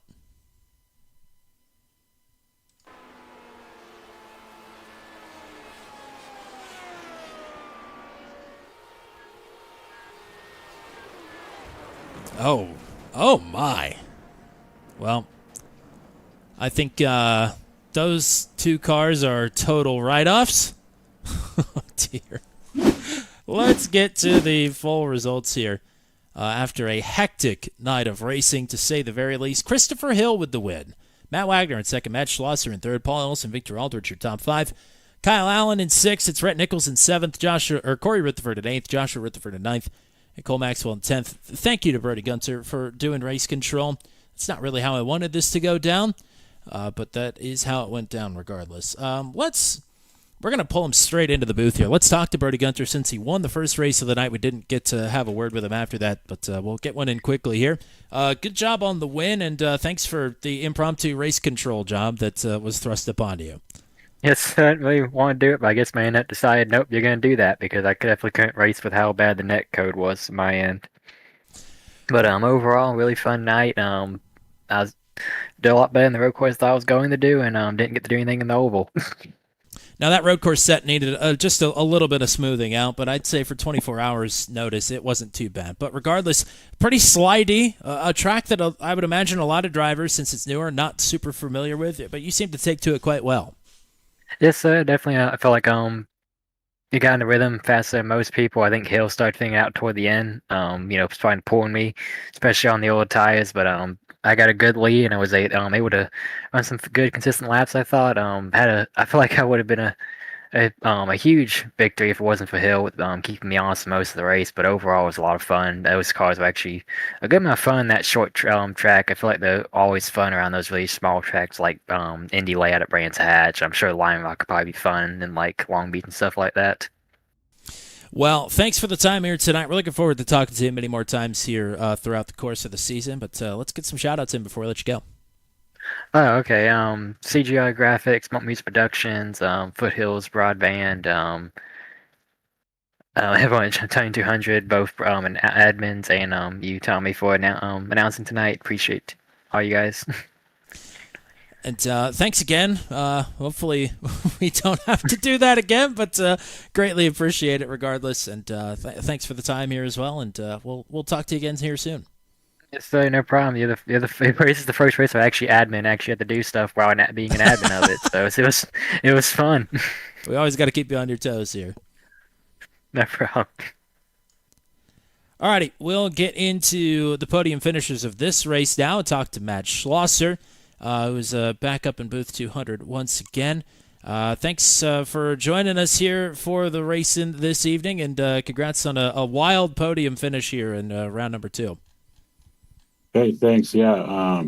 Oh my. Well, I think those two cars are total write-offs. Oh, dear. Let's get to the full results here. After a hectic night of racing, to say the very least, Christopher Hill with the win. Matt Wagner in second, Matt Schlosser in third, Paul Ellison, Victor Aldrich, your top five. Kyle Allen in sixth, it's Rhett Nichols in seventh, Corey Rutherford in eighth, Joshua Rutherford in ninth, and Cole Maxwell in 10th. Thank you to Brody Gunter for doing race control. It's not really how I wanted this to go down, but that is how it went down regardless. We're going to pull him straight into the booth here. Let's talk to Brody Gunter since he won the first race of the night. We didn't get to have a word with him after that, but we'll get one in quickly here. Good job on the win, and thanks for the impromptu race control job that was thrust upon you. Yes, I didn't really want to do it, but I guess my internet decided, nope, you're going to do that, because I definitely couldn't race with how bad the net code was on my end. But overall, really fun night. I did a lot better than the road course thought I was going to do, and didn't get to do anything in the oval. Now, that road course set needed just a little bit of smoothing out, but I'd say for 24 hours notice, it wasn't too bad. But regardless, pretty slidey, a track that I would imagine a lot of drivers, since it's newer, not super familiar with, but you seem to take to it quite well. Yes, sir, definitely. I feel like you got in the rhythm faster than most people. I think Hill started figuring out toward the end, trying to pull me, especially on the old tires, but I got a good lead, and I was able to run some good, consistent laps. I thought I feel like I would have been a huge victory if it wasn't for Hill with keeping me honest most of the race. But overall, it was a lot of fun. Those cars were actually a good amount of fun. That short track, I feel like they're always fun around those really small tracks like Indy Layout at Brands Hatch. I'm sure Lime Rock could probably be fun and like Long Beach and stuff like that. Well, thanks for the time here tonight. We're looking forward to talking to you many more times here throughout the course of the season. But let's get some shout-outs in before we let you go. Oh, okay. CGI Graphics, Monk Music Productions, Foothills Broadband, everyone, Tony 200, both and admins, and you, Tommy, for announcing tonight. Appreciate all you guys. And thanks again. Hopefully we don't have to do that again, but greatly appreciate it regardless. And thanks for the time here as well. And we'll talk to you again here soon. Yes, sir, no problem. This is the first race I actually had to do stuff while not being an admin of it. So it was fun. We always got to keep you on your toes here. No problem. Alrighty, we'll get into the podium finishers of this race now and talk to Matt Schlosser, who's back up in booth 200 once again. Thanks for joining us here for the race this evening, and congrats on a wild podium finish here in round number 2. Hey, thanks. Yeah,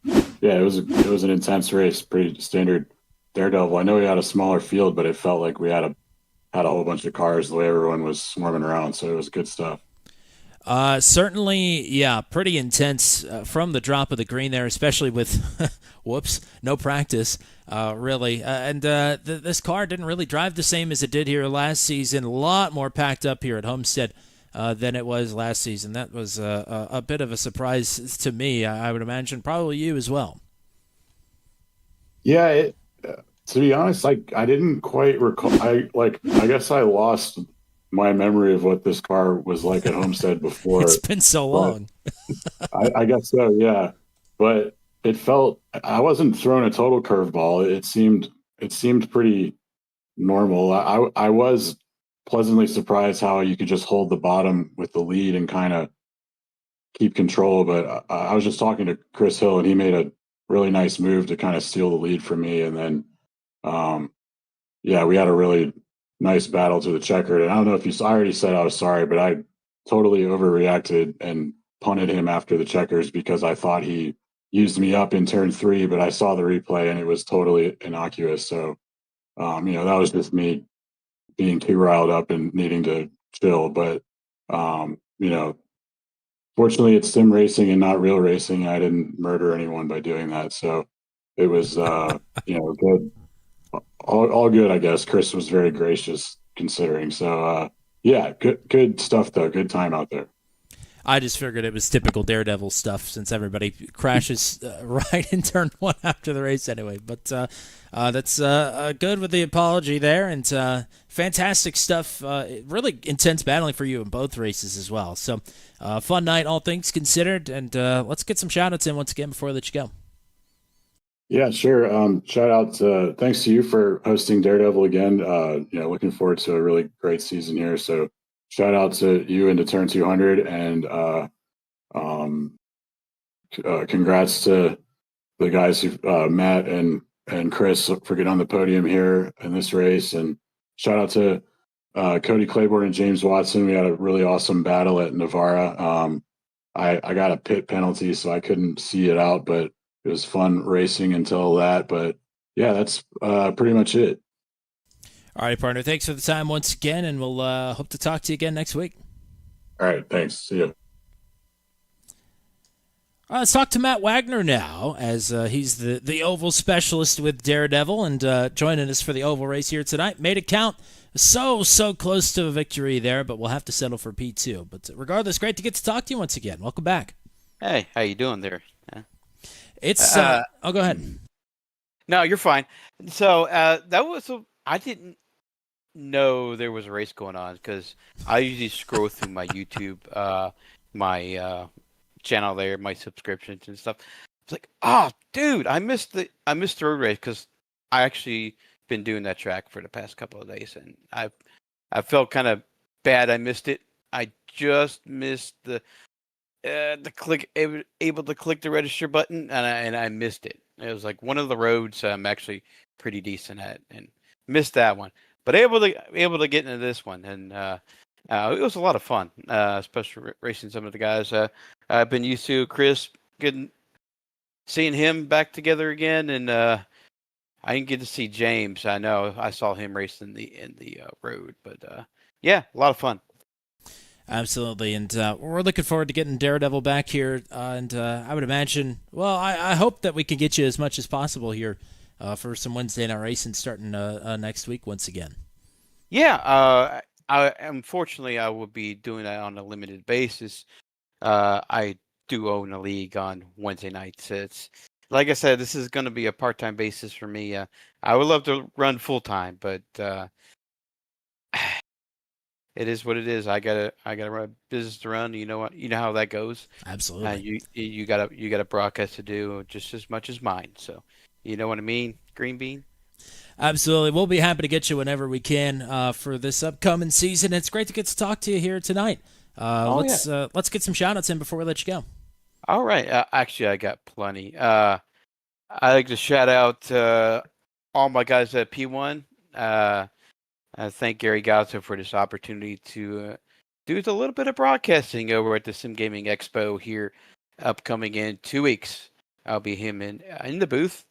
Yeah, it was an intense race, pretty standard Daredevil. I know we had a smaller field, but it felt like we had a whole bunch of cars the way everyone was swarming around, so it was good stuff. Certainly, yeah, pretty intense from the drop of the green there, especially with, whoops, no practice, really. This car didn't really drive the same as it did here last season. A lot more packed up here at Homestead than it was last season. That was a bit of a surprise to me. I would imagine probably you as well. Yeah, to be honest, like I didn't quite recall. I guess I lost my memory of what this car was like at Homestead It's before. been so But long. I guess so, yeah. But it felt I wasn't throwing a total curveball. It seemed pretty normal. I was pleasantly surprised how you could just hold the bottom with the lead and kind of keep control. But I was just talking to Chris Hill, and he made a really nice move to kind of steal the lead from me. And then, um, yeah, we had a really nice battle to the checkered. And I don't know if you saw, I already said I was sorry, but I totally overreacted and punted him after the checkers because I thought he used me up in turn 3, but I saw the replay and it was totally innocuous. So, that was just me being too riled up and needing to chill. But, you know, fortunately, it's sim racing and not real racing. I didn't murder anyone by doing that, so it was good, all good. I guess Chris was very gracious considering. So yeah, good stuff though. Good time out there. I just figured it was typical Daredevil stuff since everybody crashes right in turn 1 after the race anyway. But that's good with the apology there, and fantastic stuff. Really intense battling for you in both races as well. So fun night, all things considered. And let's get some shout-outs in once again before I let you go. Yeah, sure. Shout out thanks to you for hosting Daredevil again. Looking forward to a really great season here. So shout out to you and to Turn 200, and congrats to the guys who Matt and Chris for getting on the podium here in this race. And shout out to Cody Claiborne and James Watson. We had a really awesome battle at Navarra. I got a pit penalty, so I couldn't see it out, but it was fun racing until that. But yeah, that's pretty much it. All right, partner. Thanks for the time once again, and we'll hope to talk to you again next week. All right, thanks. See you. Let's talk to Matt Wagner now, as he's the oval specialist with Daredevil, and joining us for the oval race here tonight. Made it count. So close to a victory there, but we'll have to settle for P2. But regardless, great to get to talk to you once again. Welcome back. Hey, how you doing there? It's go ahead. No, you're fine. So I didn't know there was a race going on because I usually scroll through my YouTube, my channel there, my subscriptions and stuff. It's like, oh, dude, I missed the road race because I actually been doing that track for the past couple of days, and I felt kind of bad. I missed it. I just missed the click able to click the register button, and I missed it. It was like one of the roads I'm actually pretty decent at, and missed that one. But able to get into this one, and it was a lot of fun, especially racing some of the guys I've been used to. Chris, seeing him back together again, and I didn't get to see James. I know I saw him race in the road, but yeah, a lot of fun. Absolutely, and we're looking forward to getting Daredevil back here, and I would imagine, well, I hope that we can get you as much as possible here for some Wednesday night racing starting next week once again. Yeah, unfortunately, I will be doing that on a limited basis. I do own a league on Wednesday nights. It's like I said, this is going to be a part-time basis for me. I would love to run full-time, but it is what it is. I gotta run a business to run. You know what? You know how that goes. Absolutely. You got a broadcast to do just as much as mine. So, you know what I mean, Green Bean. Absolutely. We'll be happy to get you whenever we can for this upcoming season. It's great to get to talk to you here tonight. Let's get some shout-outs in before we let you go. All right. Actually, I got plenty. I'd like to shout out all my guys at P1. Thank Gary Gatto for this opportunity to do a little bit of broadcasting over at the Sim Gaming Expo here, upcoming in 2 weeks. I'll be him in the booth,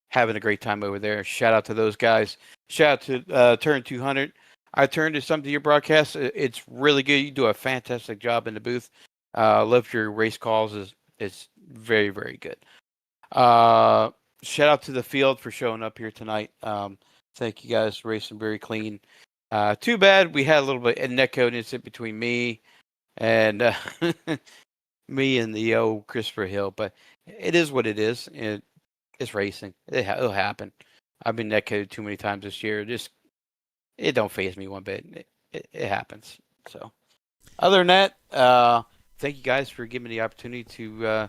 having a great time over there. Shout out to those guys. Shout out to Turn 200. I turned to some of your broadcasts. It's really good. You do a fantastic job in the booth. Love your race calls. It's very, very good. Shout out to the field for showing up here tonight. Thank you guys for racing very clean. Too bad we had a little bit of netcode incident between me and me and the old Christopher Hill, but it is what it is. It's racing. It'll happen. I've been netcoded too many times this year. It don't faze me one bit. It happens. So, other than that, thank you guys for giving me the opportunity to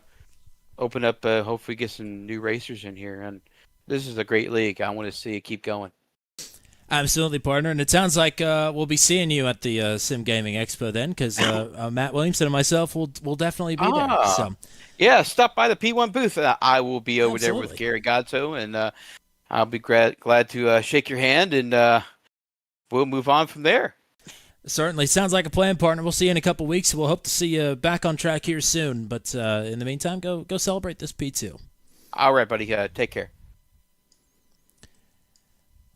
open up. Hopefully, get some new racers in here. And this is a great league. I want to see it keep going. Absolutely, partner. And it sounds like we'll be seeing you at the Sim Gaming Expo then, because Matt Williamson and myself will definitely be there. So. Yeah, stop by the P1 booth. I will be over there Absolutely. with Gary Godso, and I'll be glad to shake your hand, and we'll move on from there. Certainly. Sounds like a plan, partner. We'll see you in a couple weeks. We'll hope to see you back on track here soon. But in the meantime, go celebrate this P2. All right, buddy. Take care.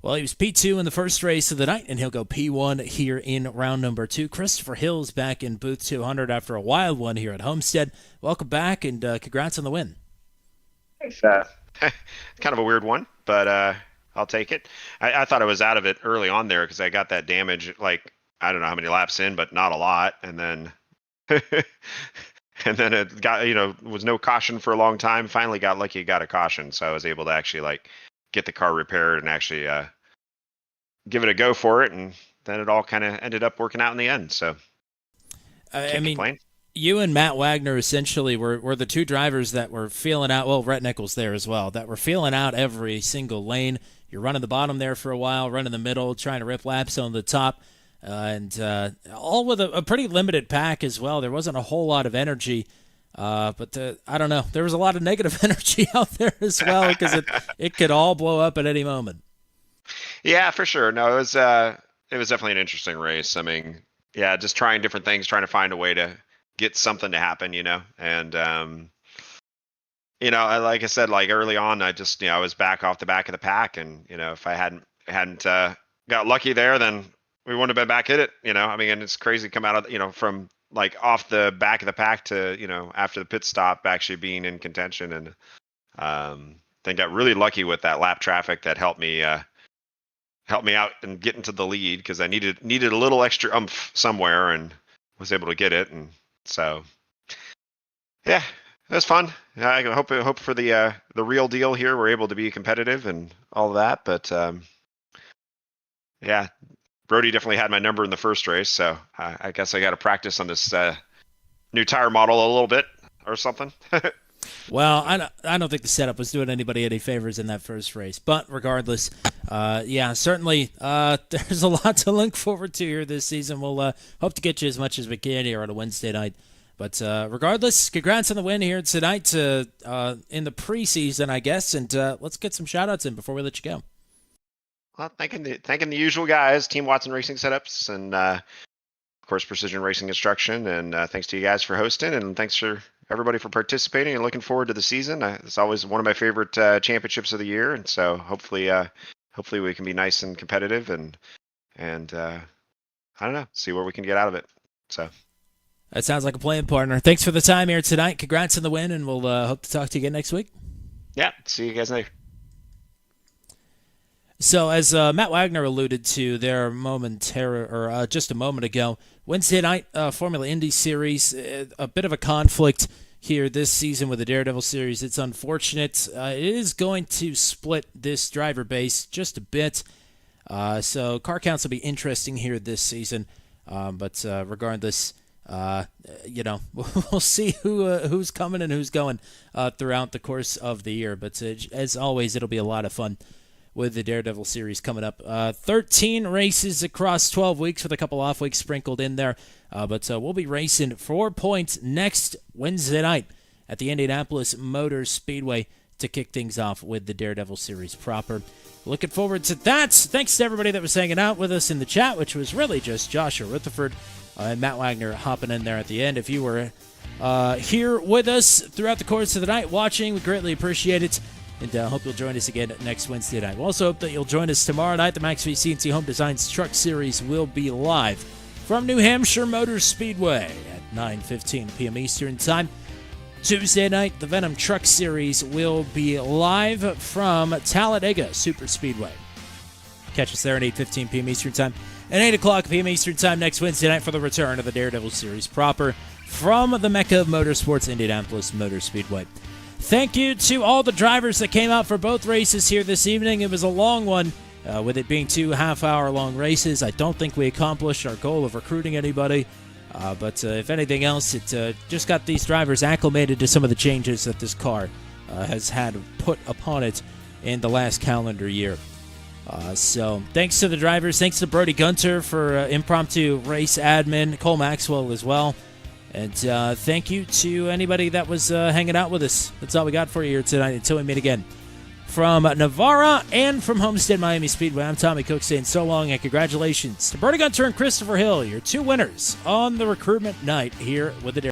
Well, he was P2 in the first race of the night, and he'll go P1 here in round number 2. Christopher Hill's back in booth 200 after a wild one here at Homestead. Welcome back, and congrats on the win. Thanks. Kind of a weird one, but I'll take it. I thought I was out of it early on there because I got that damage, like, I don't know how many laps in, but not a lot. And then and then it got, was no caution for a long time. Finally got lucky, got a caution. So I was able to actually, get the car repaired and actually give it a go for it. And then it all kind of ended up working out in the end. So can't complain. You and Matt Wagner essentially were the two drivers that were feeling out, well, Rhett Nichols there as well, that were feeling out every single lane. You're running the bottom there for a while, running the middle, trying to rip laps on the top, and all with a pretty limited pack as well. There wasn't a whole lot of energy, but I don't know. There was a lot of negative energy out there as well because it could all blow up at any moment. Yeah, for sure. No, it was definitely an interesting race. I mean, yeah, just trying different things, trying to find a way to get something to happen, and like I said, early on, I just, I was back off the back of the pack, and if I hadn't got lucky there, then we wouldn't have been back in it. I mean, and it's crazy to come out of from off the back of the pack to after the pit stop actually being in contention, and then got really lucky with that lap traffic that helped me out and get into the lead because I needed a little extra oomph somewhere and was able to get it. And so, yeah, it was fun. I hope for the real deal here. We're able to be competitive and all of that. But yeah, Brody definitely had my number in the first race. So I guess I got to practice on this new tire model a little bit or something. Well, I don't think the setup was doing anybody any favors in that first race. But regardless, yeah, certainly there's a lot to look forward to here this season. We'll hope to get you as much as we can here on a Wednesday night. But regardless, congrats on the win here tonight in the preseason, I guess. And let's get some shout-outs in before we let you go. Well, thanking the usual guys, Team Watson Racing Setups, and of course Precision Racing Instruction. And thanks to you guys for hosting, and thanks for everybody for participating and looking forward to the season. It's always one of my favorite championships of the year, and so hopefully we can be nice and competitive and I don't know, see where we can get out of it. So that sounds like a plan, partner. Thanks for the time here tonight. Congrats on the win, and we'll hope to talk to you again next week. Yeah, see you guys later. So as Matt Wagner alluded to there just a moment ago, Wednesday night Formula Indy Series, a bit of a conflict here this season with the Daredevil Series. It's unfortunate. It is going to split this driver base just a bit. So car counts will be interesting here this season. But regardless, we'll see who's coming and who's going throughout the course of the year. But as always, it'll be a lot of fun with the Daredevil Series coming up. 13 races across 12 weeks with a couple off weeks sprinkled in there. But we'll be racing 4 points next Wednesday night at the Indianapolis Motor Speedway to kick things off with the Daredevil Series proper. Looking forward to that. Thanks to everybody that was hanging out with us in the chat, which was really just Joshua Rutherford and Matt Wagner hopping in there at the end. If you were here with us throughout the course of the night watching. We greatly appreciate it. And hope you'll join us again next Wednesday night. We also hope that you'll join us tomorrow night. The Max V CNC Home Designs Truck Series will be live from New Hampshire Motor Speedway at 9:15 p.m. Eastern Time. Tuesday night, the Venom Truck Series will be live from Talladega Super Speedway. Catch us there at 8:15 p.m. Eastern Time and 8 o'clock p.m. Eastern Time next Wednesday night for the return of the Daredevil Series proper from the Mecca of Motorsports, Indianapolis Motor Speedway. Thank you to all the drivers that came out for both races here this evening. It was a long one, with it being 2 half-hour-long races. I don't think we accomplished our goal of recruiting anybody, but if anything else, it just got these drivers acclimated to some of the changes that this car has had put upon it in the last calendar year. So thanks to the drivers. Thanks to Brody Gunter for impromptu race admin, Cole Maxwell as well. And thank you to anybody that was hanging out with us. That's all we got for you here tonight until we meet again. From Navarra and from Homestead-Miami Speedway, I'm Tommy Cook saying so long and congratulations to Brody Gunter and Christopher Hill, your 2 winners on the recruitment night here with the